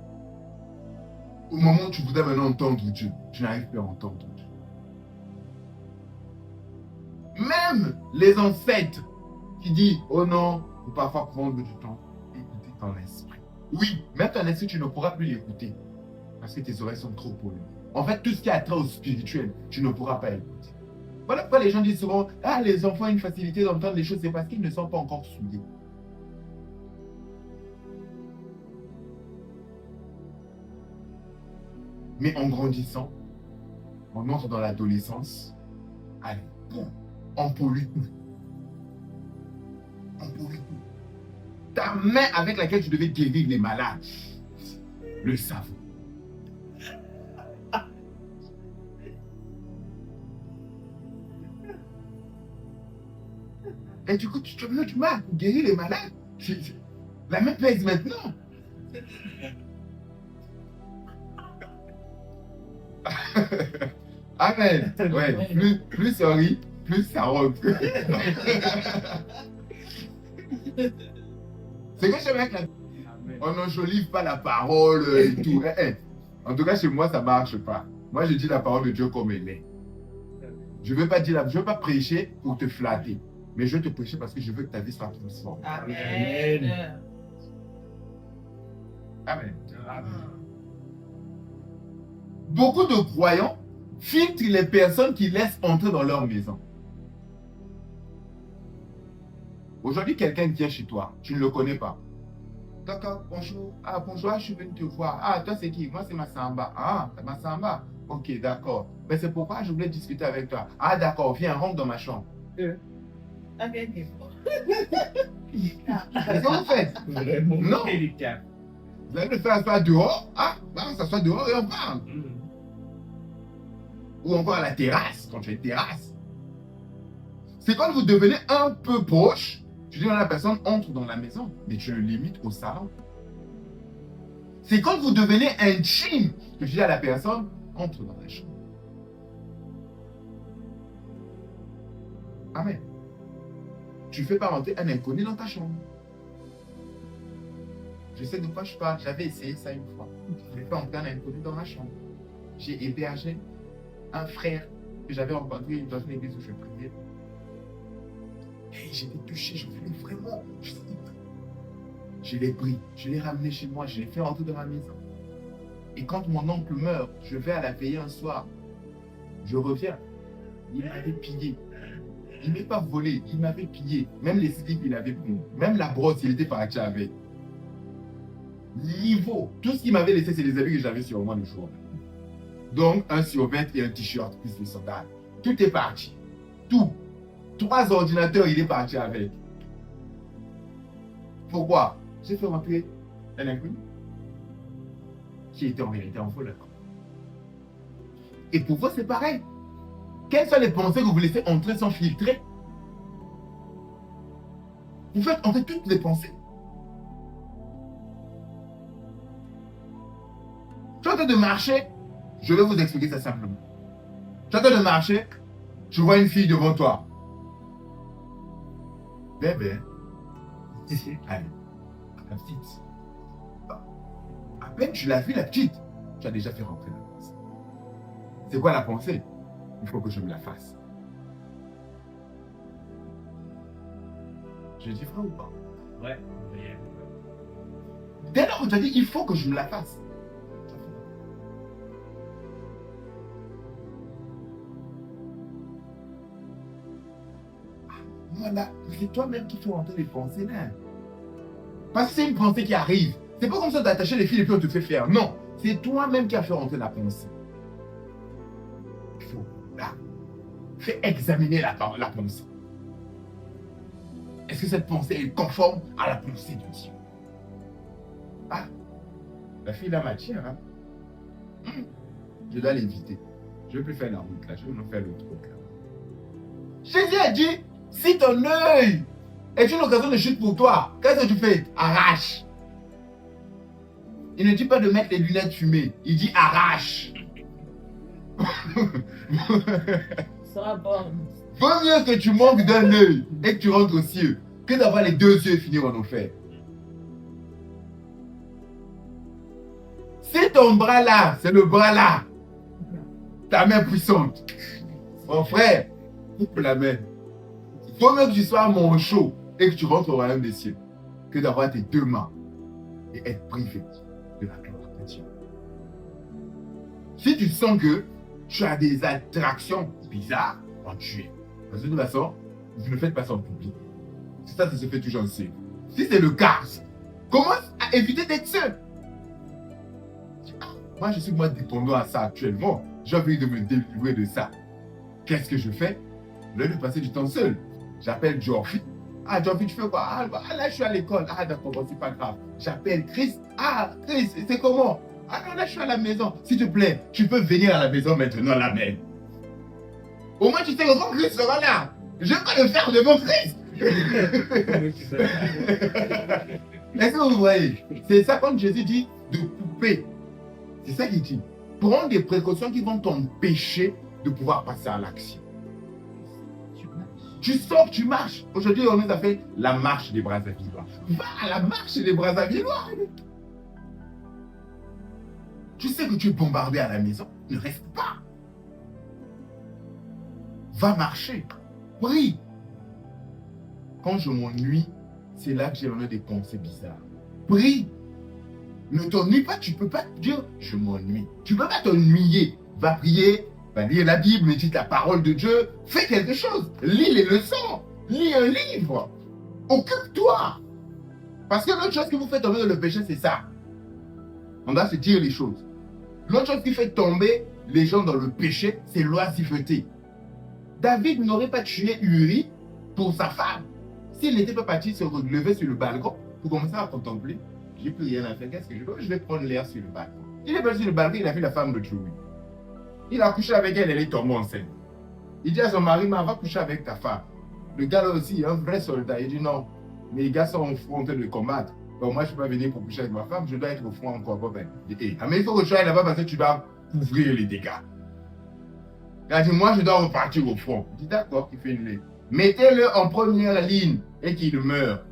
Au moment où tu voudrais maintenant entendre Dieu, tu n'arrives plus à entendre Dieu. Même les ancêtres qui disent, oh non, il faut parfois prendre du temps, écouter ton esprit. Oui, même ton esprit, tu ne pourras plus l'écouter parce que tes oreilles sont trop polluées. En fait, tout ce qui a trait au spirituel, tu ne pourras pas écouter. Voilà pourquoi les gens disent souvent, ah, les enfants ont une facilité d'entendre les choses, c'est parce qu'ils ne sont pas encore souillés. Mais en grandissant, on entre dans l'adolescence, allez, boum, on pollue tout. On pollue tout. Ta main avec laquelle tu devais guérir les malades, le savon. Et du coup, tu as du mal pour guérir les malades. La main pèse maintenant. Amen. Ouais, plus ça rit, plus ça rentre. C'est que j'aime avec la... On n'enjolive pas la parole et tout. En tout cas, chez moi, ça ne marche pas. Moi, je dis la parole de Dieu comme elle est. Je ne veux pas prêcher pour te flatter. Mais je veux te prêcher parce que je veux que ta vie soit transformée. Amen. Amen. Beaucoup de croyants filtrent les personnes qui laissent entrer dans leur maison. Aujourd'hui, quelqu'un vient chez toi, tu ne le connais pas. D'accord, bonjour. Ah, bonjour, je suis venu te voir. Ah, toi, c'est qui? Moi, c'est Massamba. Ah, c'est Massamba. Ok, d'accord. Mais c'est pourquoi je voulais discuter avec toi. Ah, d'accord, viens, rentre dans ma chambre. Okay. Qu'est-ce que vous faites? Non. Vous allez le faire asseoir dehors. Ah, on s'assoit dehors et on parle. Ou encore à la terrasse, quand tu as une terrasse. C'est quand vous devenez un peu proche, tu dis à la personne, entre dans la maison, mais tu le limites au salon. C'est quand vous devenez intime que tu dis à la personne, entre dans la chambre. Amen. Tu ne fais pas rentrer un inconnu dans ta chambre. Je sais de quoi je parle, j'avais essayé ça une fois. Je n'ai pas rentrer un inconnu dans ma chambre. J'ai hébergé un frère que j'avais rencontré dans une église où je priais. Et j'étais touché, je voulais vraiment. Je l'ai pris, je l'ai ramené chez moi, je l'ai fait rentrer dans ma maison. Et quand mon oncle meurt, je vais à la veillée un soir. Je reviens. Il m'avait pillé. Il ne m'est pas volé, il m'avait pillé. Même les slips, il avait pris. Même la brosse, il était parti avec. niveau. Tout ce qu'il m'avait laissé, c'est les habits que j'avais sur moi le jour. Donc, un survêt et un t-shirt, plus les sandales. Tout est parti. Tout. 3 ordinateurs, il est parti avec. Pourquoi? J'ai fait rentrer un inconnu qui était en vérité en voleur. Et pour vous, c'est pareil. Quelles sont les pensées que vous laissez entrer sans filtrer? Vous faites entrer toutes les pensées. Tu es en train de marcher, je vais vous expliquer ça simplement. Tu es en train de marcher, tu vois une fille devant toi. Bébé, allez, la petite. À peine tu l'as vu, la petite, tu as déjà fait rentrer la pensée. C'est quoi la pensée? Il faut que je me la fasse. Je dis vrai ou pas? Ouais. Dès lors que tu as dit, il faut que je me la fasse. Voilà, c'est toi-même qui fais rentrer les pensées là. Parce que c'est une pensée qui arrive. C'est pas comme ça d'attacher les fils et puis on te fait faire. Non, c'est toi-même qui as fait rentrer la pensée. Il faut, là, fais examiner la pensée. Est-ce que cette pensée est conforme à la pensée de Dieu? Ah, la fille là m'attire. Hein? Je dois l'éviter. Je ne veux plus faire la route là, je veux nous faire l'autre route là. Jésus a dit, si ton œil est une occasion de chute pour toi, qu'est-ce que tu fais? Arrache. Il ne dit pas de mettre les lunettes fumées, il dit arrache. Ça sera bon. Vaut mieux que tu manques d'un œil et que tu rentres aux cieux que d'avoir les 2 yeux finis en enfer. Si ton bras là, c'est le bras là, ta main puissante, mon frère, coupe la main. Il vaut mieux que tu sois manchot et que tu rentres au royaume des cieux que d'avoir tes 2 mains et être privé de la gloire de Dieu. Si tu sens que tu as des attractions bizarres, tu es. Parce que de toute façon, vous ne faites pas ça en public. Ça se fait toujours en seul. Si c'est le cas, commence à éviter d'être seul. Moi, je suis dépendant à ça actuellement. J'ai envie de me délivrer de ça. Qu'est-ce que je fais? Au lieu de passer du temps seul, j'appelle Geoffrey. Ah, Geoffrey, tu fais quoi? Ah, là, je suis à l'école. Ah, d'accord, bon, c'est pas grave. J'appelle Chris. Ah, Chris, c'est comment? Ah non, là, je suis à la maison. S'il te plaît, tu peux venir à la maison maintenant, la même. Au moins, tu sais que quand Chris sera là, je vais pas le faire devant Chris. Est-ce que vous voyez? C'est ça quand Jésus dit de couper. C'est ça qu'il dit. Prends des précautions qui vont t'empêcher de pouvoir passer à l'action. Tu sors, tu marches. Aujourd'hui, on nous a fait la marche des Brazzavillois. Va à la marche des Brazzavillois. Tu sais que tu es bombardé à la maison. Ne reste pas. Va marcher. Prie. Quand je m'ennuie, c'est là que j'ai l'honneur des pensées bizarres. Prie. Ne t'ennuie pas, tu ne peux pas dire je m'ennuie. Tu ne peux pas t'ennuyer. Va prier, va lire la Bible, médite la parole de Dieu. Fais quelque chose. Lis les leçons. Lis un livre. Occupe-toi. Parce que l'autre chose que vous faites tomber dans le péché, c'est ça. On doit se dire les choses. L'autre chose qui fait tomber les gens dans le péché, c'est l'oisiveté. David n'aurait pas tué Uri pour sa femme. S'il n'était pas parti se relever sur le balcon pour commencer à contempler, j'ai plus rien à faire. Qu'est-ce que je dois? Je vais prendre l'air sur le balcon. Il est parti sur le balcon, il a vu la femme de Joey. Il a couché avec elle, elle est tombée enceinte. Il dit à son mari, mais va coucher avec ta femme. Le gars là aussi, un vrai soldat, il dit non, mes gars sont au front en train de combattre. Donc moi, je ne peux pas venir pour coucher avec ma femme, je dois être au front encore. Il dit, mais il faut que tu ailles là-bas parce que tu dois couvrir les dégâts. Il a dit, moi, je dois repartir au front. Il dit, d'accord, il fait une lettre. Mettez-le en première ligne et qu'il meurt.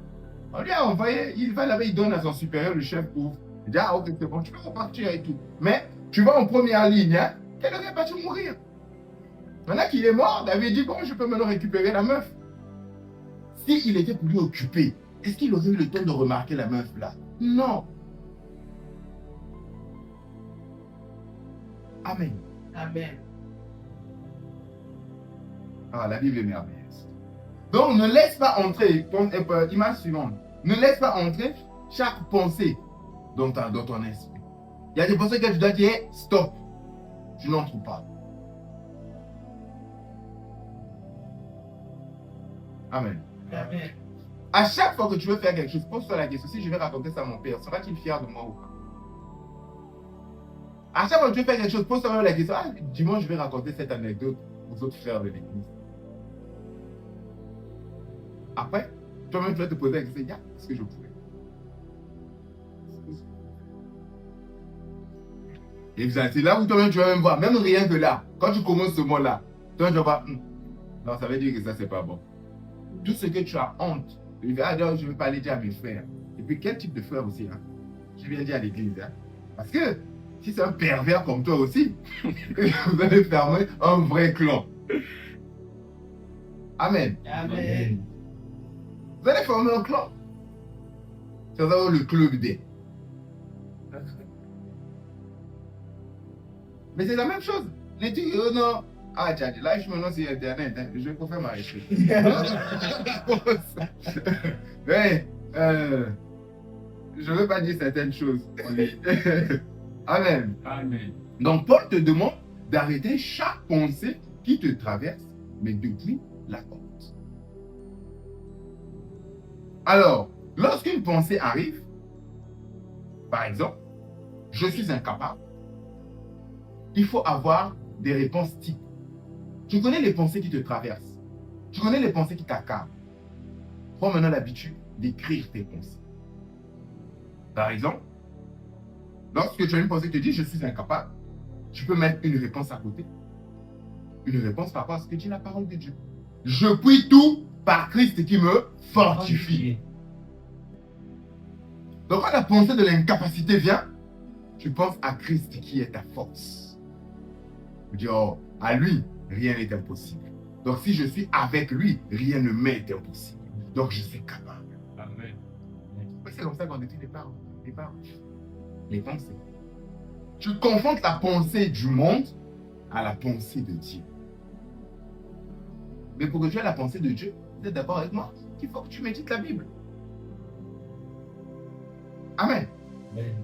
On lui a envoyé, il va là-bas, il donne à son supérieur, le chef ouvre. Il dit, ah ok, c'est bon, tu peux repartir et tout. Mais tu vas en première ligne, hein, qu'elle aurait pas dû mourir. Maintenant qu'il est mort, David dit, bon, je peux maintenant récupérer la meuf. S'il était pour lui occuper, est-ce qu'il aurait eu le temps de remarquer la meuf là? Non. Amen. Amen. Ah, la Bible est merveilleuse. Donc, ne laisse pas entrer, image suivante, ne laisse pas entrer chaque pensée dans ton esprit. Il y a des pensées que tu dois dire, stop, je n'entre pas. Amen. Amen. À chaque fois que tu veux faire quelque chose, pose-toi la question, si je vais raconter ça à mon père, sera-t-il fier de moi ou pas? À chaque fois que tu veux faire quelque chose, pose-toi la question, dimanche je vais raconter cette anecdote aux autres frères de l'église. Après, toi-même tu vas te poser la question, est-ce que je pourrais? Et c'est là où toi-même tu vas même voir, même rien que là, quand tu commences ce mot-là, toi tu vas voir, non, ça veut dire que ça c'est pas bon. Tout ce que tu as honte, je ne vais pas aller dire à mes frères. Et puis quel type de frère aussi, hein? Je viens dire à l'église, hein? Parce que si c'est un pervers comme toi aussi, vous allez fermer un vrai clan. Amen. Amen. Vous allez former un clan. Ça va être le club des. Mais c'est la même chose. Les trucs, oh non. Ah, tiens, là, je me lance sur Internet. Hein. Je vais faire ma recherche. Ouais, je ne veux pas dire certaines choses. Amen. Amen. Donc, Paul te demande d'arrêter chaque pensée qui te traverse, mais depuis la porte. Alors, lorsqu'une pensée arrive, par exemple, je suis incapable, il faut avoir des réponses types. Tu connais les pensées qui te traversent. Tu connais les pensées qui t'accablent. Prends maintenant l'habitude d'écrire tes pensées. Par exemple, lorsque tu as une pensée qui te dit « je suis incapable », tu peux mettre une réponse à côté. Une réponse par rapport à ce que dit la parole de Dieu. Je puis tout par Christ qui me fortifie. Donc quand la pensée de l'incapacité vient, tu penses à Christ qui est ta force. Tu dis, oh, à lui, rien n'est impossible. Donc si je suis avec lui, rien ne m'est impossible. Donc je suis capable. Amen. C'est comme ça qu'on étudie les pensées. Tu confrontes la pensée du monde à la pensée de Dieu. Mais pour que tu aies la pensée de Dieu, vous êtes d'accord avec moi qu'il faut que tu médites la Bible. Amen. Amen.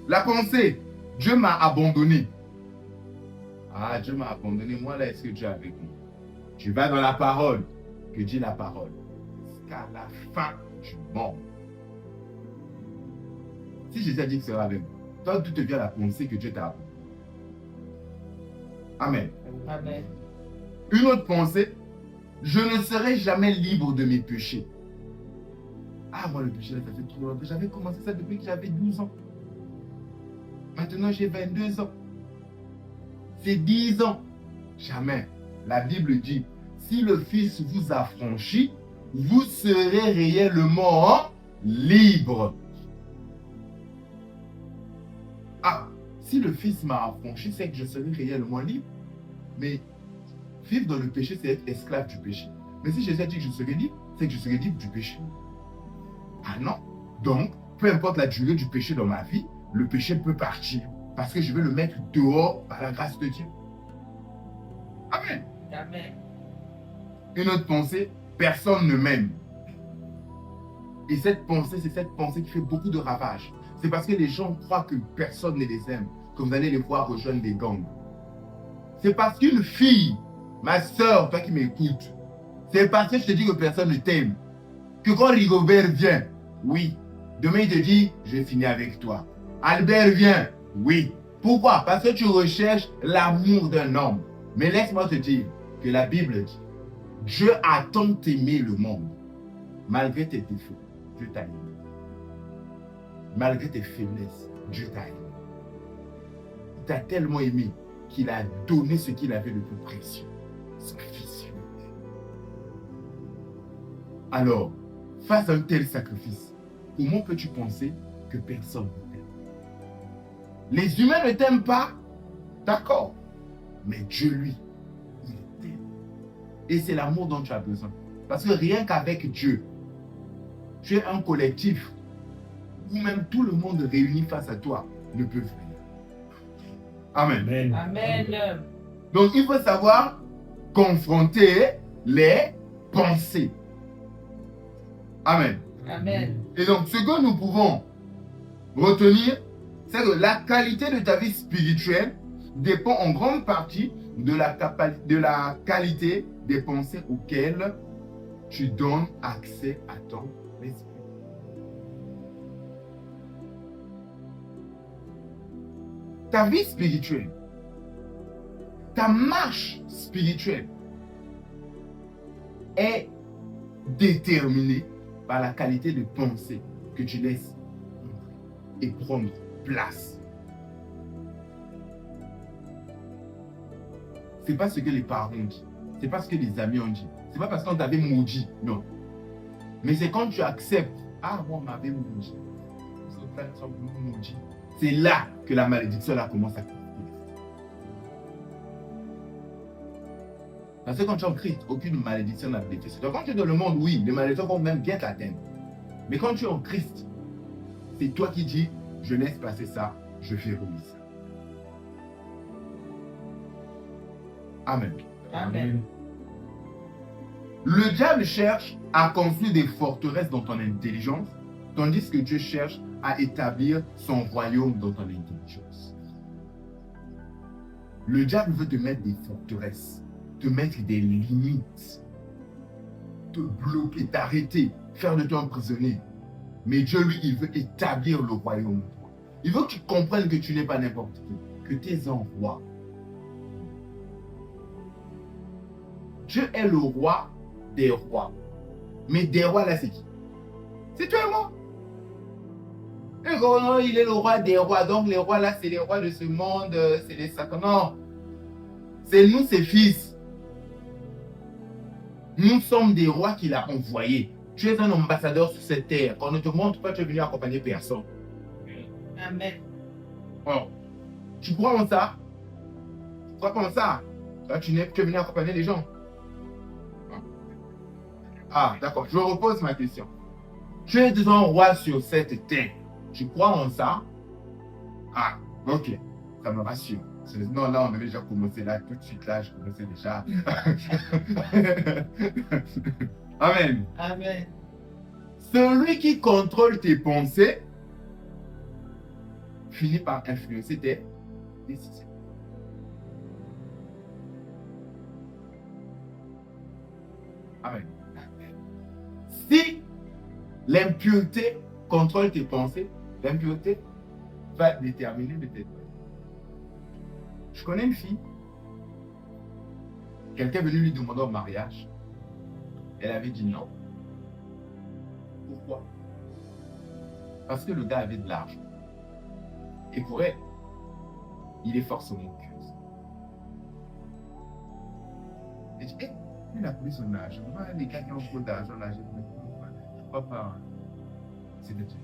La pensée, Dieu m'a abandonné. Ah, Dieu m'a abandonné. Moi, là, est-ce que Dieu est avec moi? Tu vas dans la parole, que dit la parole. Jusqu'à la fin du monde. Si Jésus a dit que sera avec moi, toi, tout te vient la pensée que Dieu t'a abandonné. Amen. Amen. Une autre pensée, je ne serai jamais libre de mes péchés. Ah, moi, le péché, ça fait trop longtemps. J'avais commencé ça depuis que j'avais 12 ans. Maintenant, j'ai 22 ans. C'est 10 ans. Jamais. La Bible dit, si le Fils vous affranchit, vous serez réellement libre. Ah, si le Fils m'a affranchi, c'est que je serai réellement libre. Mais vivre dans le péché, c'est être esclave du péché. Mais si Jésus a dit que je serai libre, c'est que je serai libre du péché. Ah non. Donc, peu importe la durée du péché dans ma vie, le péché peut partir. Parce que je vais le mettre dehors par la grâce de Dieu. Amen. Amen. Une autre pensée, personne ne m'aime. Et cette pensée, c'est cette pensée qui fait beaucoup de ravages. C'est parce que les gens croient que personne ne les aime, que vous allez les voir rejoindre des gangs. C'est parce qu'une fille, ma soeur, toi qui m'écoutes, c'est parce que je te dis que personne ne t'aime. Que quand Rigobert vient, oui, demain il te dit, je finis avec toi. Albert vient, oui. Pourquoi? Parce que tu recherches l'amour d'un homme. Mais laisse-moi te dire que la Bible dit, Dieu a tant aimé le monde, malgré tes défauts, Dieu t'a aimé. Malgré tes faiblesses, Dieu t'a aimé. Il t'a tellement aimé qu'il a donné ce qu'il avait de plus précieux, son Fils unique. Alors, face à un tel sacrifice, comment peux-tu penser que personne ne t'aime? Les humains ne t'aiment pas, d'accord, mais Dieu, lui, il t'aime. Et c'est l'amour dont tu as besoin. Parce que rien qu'avec Dieu, tu es un collectif où même tout le monde réuni face à toi ne peut venir. Amen. Amen. Amen. Donc, il faut savoir confronter les pensées. Amen. Amen. Et donc, ce que nous pouvons retenir, c'est que la qualité de ta vie spirituelle dépend en grande partie de la qualité des pensées auxquelles tu donnes accès à ton esprit. Ta vie spirituelle, ta marche spirituelle est déterminée par la qualité de pensée que tu laisses et prendre place. C'est pas ce que les parents ont dit, c'est pas ce que les amis ont dit, c'est pas parce qu'on t'avait maudit, non. Mais c'est quand tu acceptes, ah, moi on m'avait maudit, c'est là que la malédiction là commence à quitter. Parce que quand tu es en Christ, aucune malédiction n'a été faite. Donc quand tu es dans le monde, oui, les malédictions vont même bien t'atteindre. Mais quand tu es en Christ, c'est toi qui dis, je laisse passer ça, je verrouille ça. Amen. Amen. Le diable cherche à construire des forteresses dans ton intelligence, tandis que Dieu cherche à établir son royaume dans ton intelligence. Le diable veut te mettre des forteresses, te mettre des limites, te bloquer, t'arrêter, faire de toi un prisonnier. Mais Dieu, lui, il veut établir le royaume. Il veut que tu comprennes que tu n'es pas n'importe qui, que tu es un roi. Dieu est le roi des rois. Mais des rois, là, c'est qui? C'est toi et moi. Et non, il est le roi des rois. Donc, les rois, là, c'est les rois de ce monde, c'est les sacres. Non. C'est nous, ses fils. Nous sommes des rois qu'il a envoyés. Tu es un ambassadeur sur cette terre. Quand on ne te montre pas, tu es venu accompagner personne. Amen. Alors, tu crois en ça? Tu crois pas en ça? Là, tu es venu accompagner les gens. Ah, d'accord. Je repose ma question. Tu es un roi sur cette terre. Tu crois en ça? Ah, ok. Ça me rassure. Non, là, on avait déjà commencé là. Tout de suite, là, je commençais déjà. Amen. Amen. Celui qui contrôle tes pensées finit par influencer tes décisions. Amen. Si l'impureté contrôle tes pensées, l'impureté va déterminer le tes. Je connais une fille, quelqu'un est venu lui demander en mariage. Elle avait dit non. Pourquoi? Parce que le gars avait de l'argent. Et pour elle, il est forcément culte. Elle dit, il a pris son argent. Moi, les gars qui ont beaucoup d'argent, là, je ne crois pas. Hein. C'est de Dieu.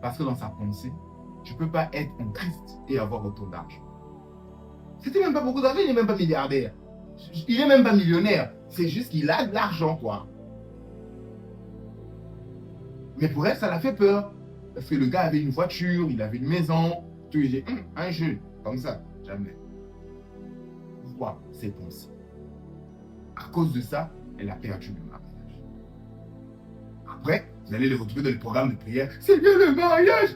Parce que dans sa pensée, tu ne peux pas être en Christ et avoir autant d'argent. C'était même pas beaucoup d'argent, il n'est même pas milliardaire. Il n'est même pas millionnaire. C'est juste qu'il a de l'argent, quoi. Mais pour elle, ça l'a fait peur. Parce que le gars avait une voiture, il avait une maison. Tout, il dit, un jeu, comme ça, jamais. Pourquoi? C'est pensé. À cause de ça, elle a perdu le mariage. Après, vous allez le retrouver dans le programme de prière. C'est bien le mariage,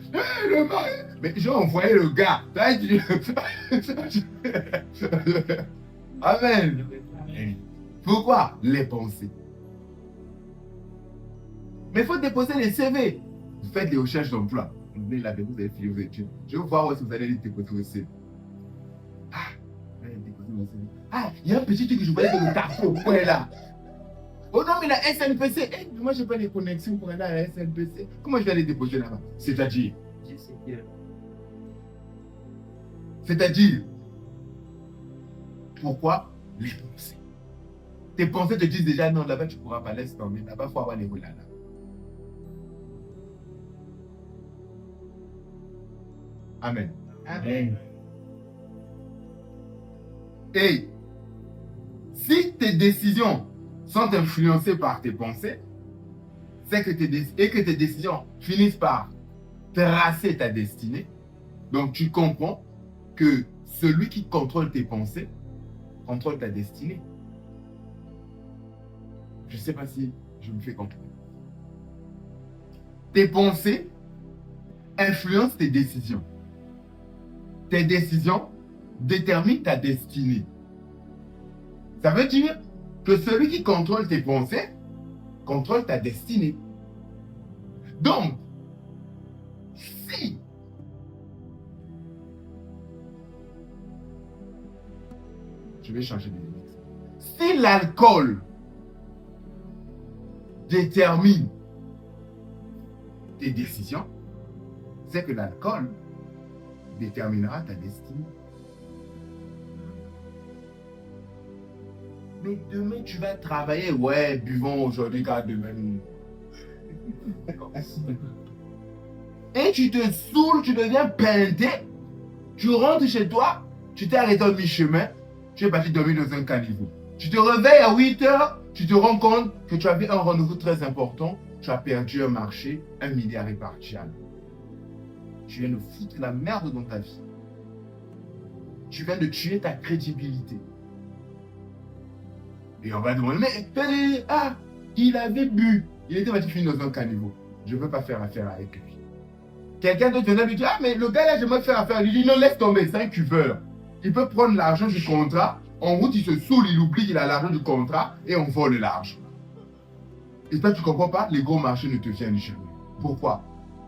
le mariage. Mais j'ai envoyé le gars. Amen. Pourquoi? Les pensées. Mais il faut déposer les CV. Vous faites les recherches d'emploi. Vous venez là, vous avez fini vos études. Je vais voir où est-ce que vous allez déposer vos CV. Ah, vous allez déposer vos CV. Ah, il y a un petit truc que je voyais dans le carrefour. Pourquoi est là? Oh non, mais la SNPC. Moi, je n'ai pas les connexions pour aller à la SNPC. Comment je vais aller déposer là-bas? C'est-à-dire? C'est-à-dire? Pourquoi? Les pensées. Tes pensées te disent déjà, non, là-bas, tu ne pourras pas, laisser tomber. Là-bas, il faut avoir les roues là. Amen. Amen. Et si tes décisions sont influencées par tes pensées, c'est que tes décisions finissent par tracer ta destinée. Donc tu comprends que celui qui contrôle tes pensées contrôle ta destinée. Je ne sais pas si je me fais comprendre. Tes pensées influencent tes décisions. Tes décisions déterminent ta destinée. Ça veut dire que celui qui contrôle tes pensées contrôle ta destinée. Donc, si je vais changer de limite. Si l'alcool détermine tes décisions, c'est que l'alcool déterminera ta destinée. Mais demain, tu vas travailler. Ouais, buvons aujourd'hui car demain. Et tu te saoules, tu deviens peinté. Tu rentres chez toi, tu t'es arrêté au mi-chemin, tu es parti dormir dans un caniveau. Tu te réveilles à 8 heures, tu te rends compte que tu avais un rendez-vous très important, tu as perdu un marché, 1 milliard est parti à l'eau. Tu viens de foutre la merde dans ta vie. Tu viens de tuer ta crédibilité. Et on va demander, mais il avait bu. Il était parti finir dans un caniveau. Je ne veux pas faire affaire avec lui. Quelqu'un d'autre venait lui dire, mais le gars là, j'aimerais faire affaire. Il dit, non, laisse tomber, c'est un cuveur. Il peut prendre l'argent du contrat. En route, il se saoule, il oublie qu'il a l'argent du contrat et on vole l'argent. Et toi, tu ne comprends pas, les gros marchés ne te viennent jamais. Pourquoi?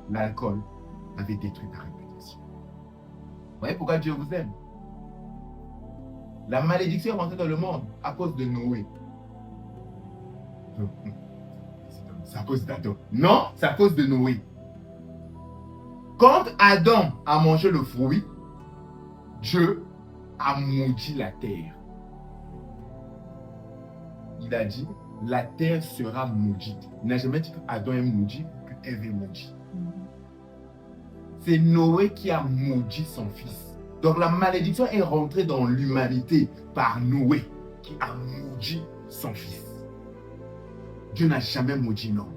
L'alcool avait détruit ta réputation. Vous voyez pourquoi Dieu vous aime? La malédiction est rentrée dans le monde à cause de Noé. C'est à cause d'Adam. Non, c'est à cause de Noé. Quand Adam a mangé le fruit, Dieu a maudit la terre. Il a dit, la terre sera maudite. Il n'a jamais dit qu'Adam est maudit, qu'Ève est maudit. C'est Noé qui a maudit son fils. Donc la malédiction est rentrée dans l'humanité par Noé qui a maudit son fils. Dieu n'a jamais maudit l'homme.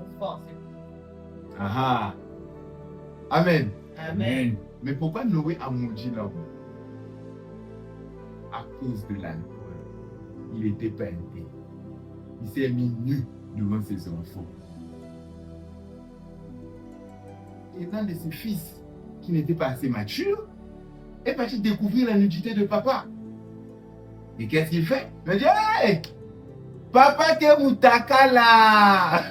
C'est fort, c'est Ah, Amen. Amen. Mais pourquoi Noé a maudit l'homme? À cause de l'alcool. Il était peinté. Il s'est mis nu devant ses enfants. Et l'un de ses fils, qui n'était pas assez mature, est parti découvrir la nudité de papa. Et qu'est-ce qu'il fait? Il me dit, hey! Papa t'es moutaka là!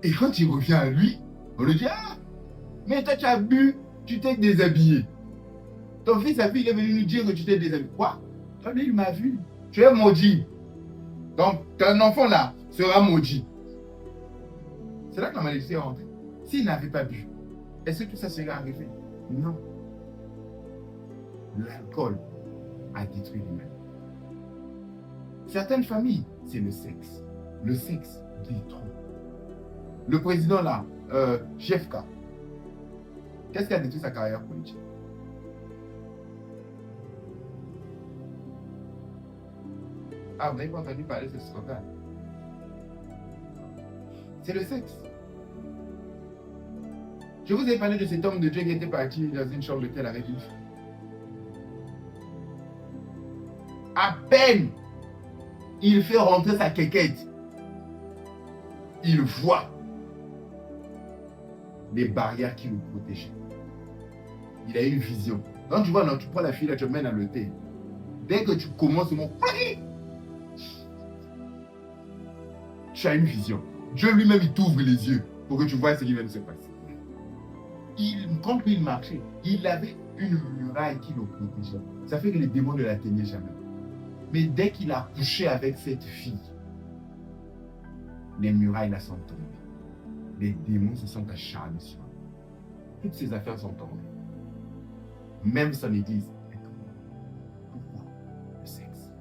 Et quand il revient à lui, on lui dit, ah! Mais toi tu as bu, tu t'es déshabillé. Ton fils, sa fille, il est venu nous dire que tu t'es déshabillé. Quoi? Toi, lui, il m'a vu. Tu es maudit. Donc, ton enfant là sera maudit. C'est là que la malédiction est rentrée. S'il n'avait pas bu, est-ce que tout ça serait arrivé? Non. L'alcool a détruit l'humain. Certaines familles, c'est le sexe. Le sexe détruit. Le président là, JFK, qu'est-ce qui a détruit sa carrière politique? Ah, vous n'avez pas entendu parler de ce scandale? C'est le sexe. Je vous ai parlé de cet homme de Dieu qui était parti dans une chambre d'hôtel avec une fille. À peine il fait rentrer sa quéquette, il voit les barrières qui le protégeaient. Il a une vision. Donc tu vois, non, tu prends la fille là, tu mènes à l'hôtel. Dès que tu commences, tu as une vision. Dieu lui-même, il t'ouvre les yeux pour que tu vois ce qui vient de se passer. Quand il marchait, il avait une muraille qui le protégeait. Ça fait que les démons ne l'atteignaient jamais. Mais dès qu'il a couché avec cette fille, les murailles là sont tombées. Les démons se sont acharnés sur lui. Toutes ces affaires sont tombées. Même son église est tombée. Pourquoi? Le sexe.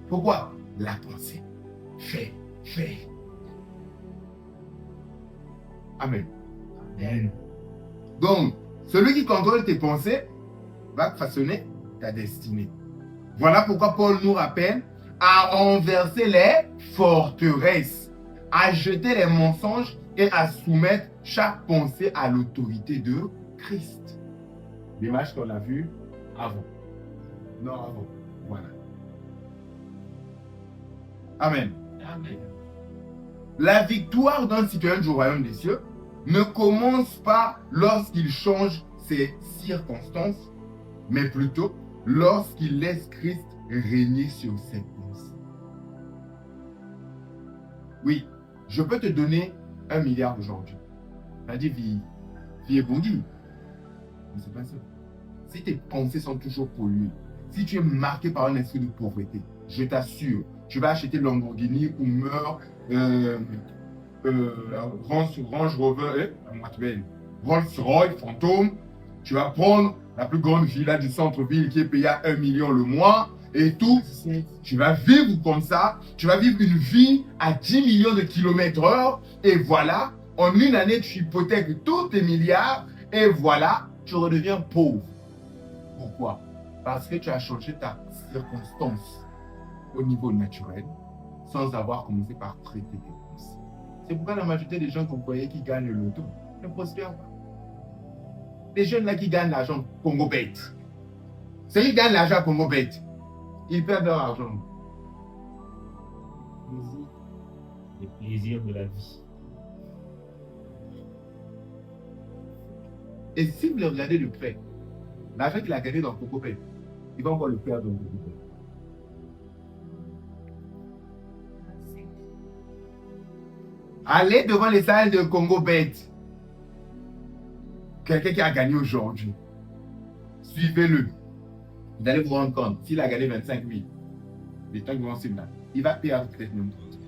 Pourquoi? La pensée. Fais. Amen. Amen. Donc, celui qui contrôle tes pensées va façonner ta destinée. Voilà pourquoi Paul nous rappelle à renverser les forteresses, à jeter les mensonges et à soumettre chaque pensée à l'autorité de Christ. l'image qu'on a vue avant. Non, avant. Voilà. Amen. Amen. La victoire d'un citoyen du royaume des cieux ne commence pas lorsqu'il change ses circonstances, mais plutôt lorsqu'il laisse Christ régner sur ses pensées. Oui, je peux te donner 1 milliard aujourd'hui. Ça dit vie bondie. Mais c'est pas ça. Si tes pensées sont toujours polluées, si tu es marqué par un esprit de pauvreté, je t'assure, tu vas acheter Lamborghini ou Range Rover, Rolls-Royce, Fantôme. Tu vas prendre la plus grande villa du centre-ville qui est payée à 1 million le mois et tout. Tu vas vivre comme ça. Tu vas vivre une vie à 10 millions de kilomètres/heure. Et voilà, en une année, tu hypothèques tous tes milliards. Et voilà, tu redeviens pauvre. Pourquoi? Parce que tu as changé ta circonstance au niveau naturel sans avoir commencé par traiter tes pensées. C'est pourquoi la majorité des gens que vous voyez qui gagnent le loto ne prospèrent pas. Les jeunes là qui gagnent l'argent Congo Bet, ceux qui gagnent l'argent Congo Bet, ils perdent leur argent. Les plaisirs de la vie. Et si vous le regardez de près, l'argent qu'il a gagné dans Congo Bet, il va encore le perdre dans Congo Bet. Allez devant les salles de Congo Bet. Quelqu'un qui a gagné aujourd'hui. Suivez-le. Vous allez vous rendre compte, s'il a gagné 25 000, les temps qui vont suivre là, il va perdre peut-être même 30 000.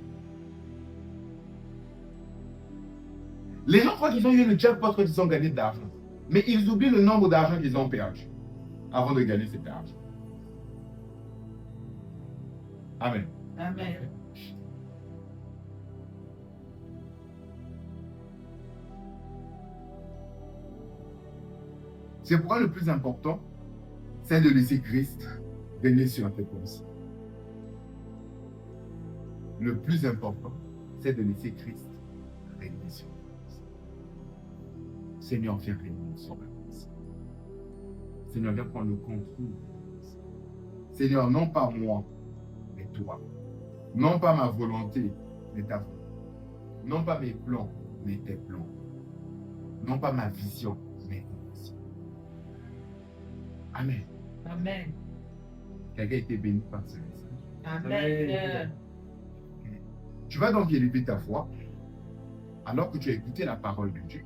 Les gens croient qu'ils ont eu le jackpot quand ils ont gagné de l'argent. Mais ils oublient le nombre d'argent qu'ils ont perdu avant de gagner cet argent. Amen. Amen. C'est pourquoi le plus important, c'est de laisser Christ régner sur tes pensées. Le plus important, c'est de laisser Christ régner sur tes pensées. Seigneur, viens régner sur ma pensée. Seigneur, viens prendre le contrôle de ma pensée. Seigneur, non pas moi, mais toi. Non pas ma volonté, mais ta volonté. Non pas mes plans, mais tes plans. Non pas ma vision, mais ta vision. Amen. Amen. Quelqu'un a été béni par ce message. Amen. Tu vas donc élever ta voix alors que tu as écouté la parole de Dieu.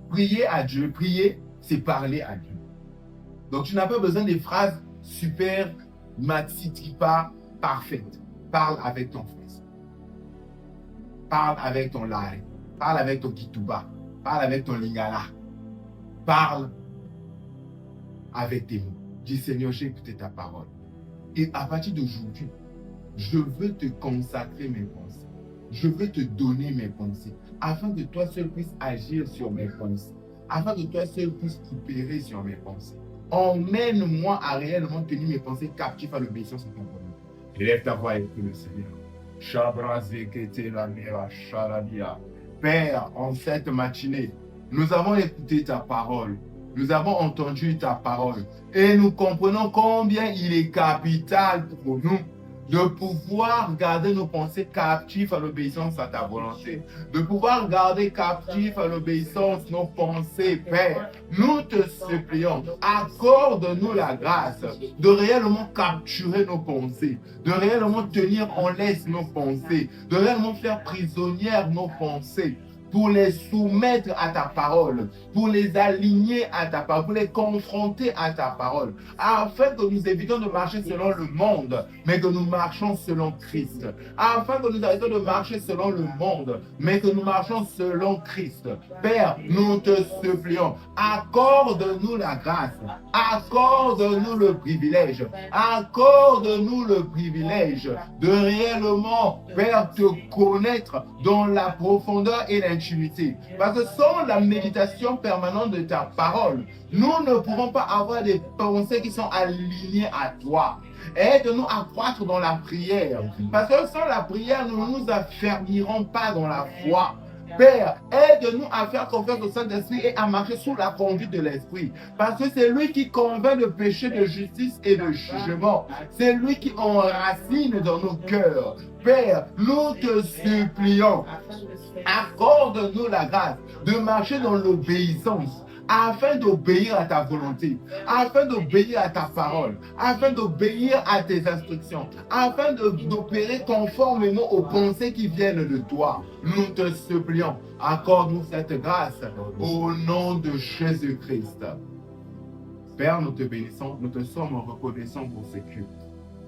Prier à Dieu, prier, c'est parler à Dieu. Donc tu n'as pas besoin des phrases super matsitripa parfaites. Parle avec ton fils. Parle avec ton lai. Parle avec ton kituba. Parle avec ton lingala. Parle avec tes mots. Dis Seigneur, j'ai écouté ta parole. Et à partir d'aujourd'hui, je veux te consacrer mes pensées. Je veux te donner mes pensées. Afin que toi seul puisses agir sur mes pensées. Afin que toi seul puisses opérer sur mes pensées. Emmène-moi à réellement tenir mes pensées captives à l'obéissance à ton volonté. Élève ta voix et prie le Seigneur. Père, en cette matinée, nous avons écouté ta parole. Nous avons entendu ta parole. Et nous comprenons combien il est capital pour nous de pouvoir garder nos pensées captives à l'obéissance à ta volonté. De pouvoir garder captives à l'obéissance nos pensées, Père. Nous te supplions, accorde-nous la grâce de réellement capturer nos pensées, de réellement tenir en laisse nos pensées, de réellement faire prisonnières nos pensées, pour les soumettre à ta parole, pour les aligner à ta parole, pour les confronter à ta parole, afin que nous évitions de marcher selon le monde, mais que nous marchions selon Christ. Afin que nous arrêtions de marcher selon le monde, mais que nous marchions selon Christ. Père, nous te supplions, accorde-nous la grâce, accorde-nous le privilège de réellement, Père, te connaître dans la profondeur et l'intimité. Parce que sans la méditation permanente de ta parole, nous ne pourrons pas avoir des pensées qui sont alignées à toi. Aide-nous à croître dans la prière. Parce que sans la prière, nous ne nous affermirons pas dans la foi. Père, aide-nous à faire confiance au Saint-Esprit et à marcher sous la conduite de l'Esprit. Parce que c'est lui qui convainc de péché, de justice et de jugement. C'est lui qui enracine dans nos cœurs. Père, nous te supplions, accorde-nous la grâce de marcher dans l'obéissance, afin d'obéir à ta volonté, afin d'obéir à ta parole, afin d'obéir à tes instructions, afin d'opérer conformément aux pensées qui viennent de toi. Nous te supplions, accorde-nous cette grâce au nom de Jésus-Christ. Père, nous te bénissons, nous te sommes reconnaissants pour ce culte.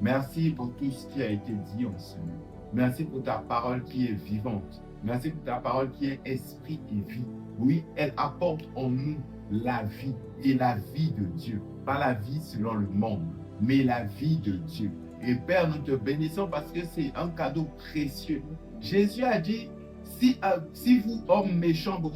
Merci pour tout ce qui a été dit en ce moment. Merci pour ta parole qui est vivante. Merci pour ta parole qui est esprit et vie. Oui, elle apporte en nous la vie et la vie de Dieu. Pas la vie selon le monde, mais la vie de Dieu. Et Père, nous te bénissons parce que c'est un cadeau précieux. Jésus a dit, si vous, hommes méchants, vous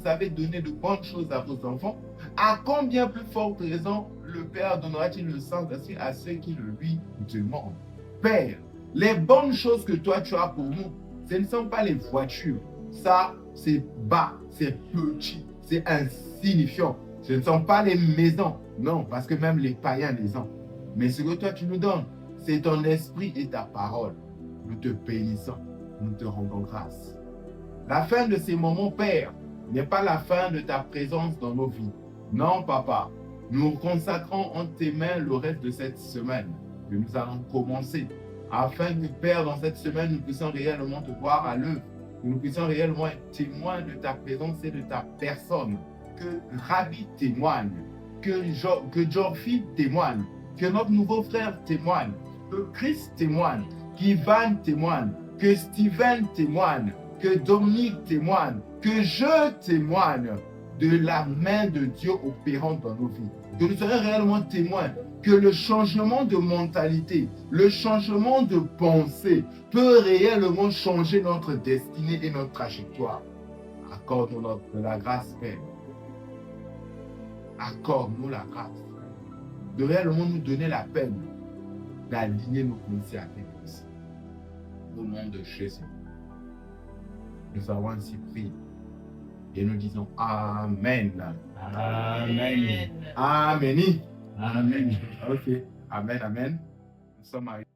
savez donner de bonnes choses à vos enfants, à combien plus forte raison le Père donnera-t-il le Saint-Esprit à ceux qui le lui demandent? Père, les bonnes choses que toi tu as pour nous, ce ne sont pas les voitures. Ça, c'est bas, c'est petit, c'est insignifiant. Ce ne sont pas les maisons. Non, parce que même les païens les ont. Mais ce que toi tu nous donnes, c'est ton esprit et ta parole. Nous te bénissons, nous te rendons grâce. La fin de ces moments, Père, n'est pas la fin de ta présence dans nos vies. Non, Papa, nous consacrons en tes mains le reste de cette semaine que nous allons commencer, afin que, Père, dans cette semaine, nous puissions réellement te voir à l'œuvre, que nous puissions réellement être témoins de ta présence et de ta personne, que Rabbi témoigne, que Georgie témoigne, que notre nouveau frère témoigne, que Chris témoigne, qu'Ivan témoigne, que Steven témoigne, que Dominique témoigne, que je témoigne de la main de Dieu opérante dans nos vies. Que nous soyons réellement témoins que le changement de mentalité, le changement de pensée peut réellement changer notre destinée et notre trajectoire. Accorde-nous la grâce, Père. Accorde-nous la grâce de réellement nous donner la peine d'aligner nos pensées à tes pensées. Au nom de Jésus, nous avons ainsi prié et nous disons Amen. Amen. Amen. Amen. Ok. Amen, amen. Nous sommes arrivés.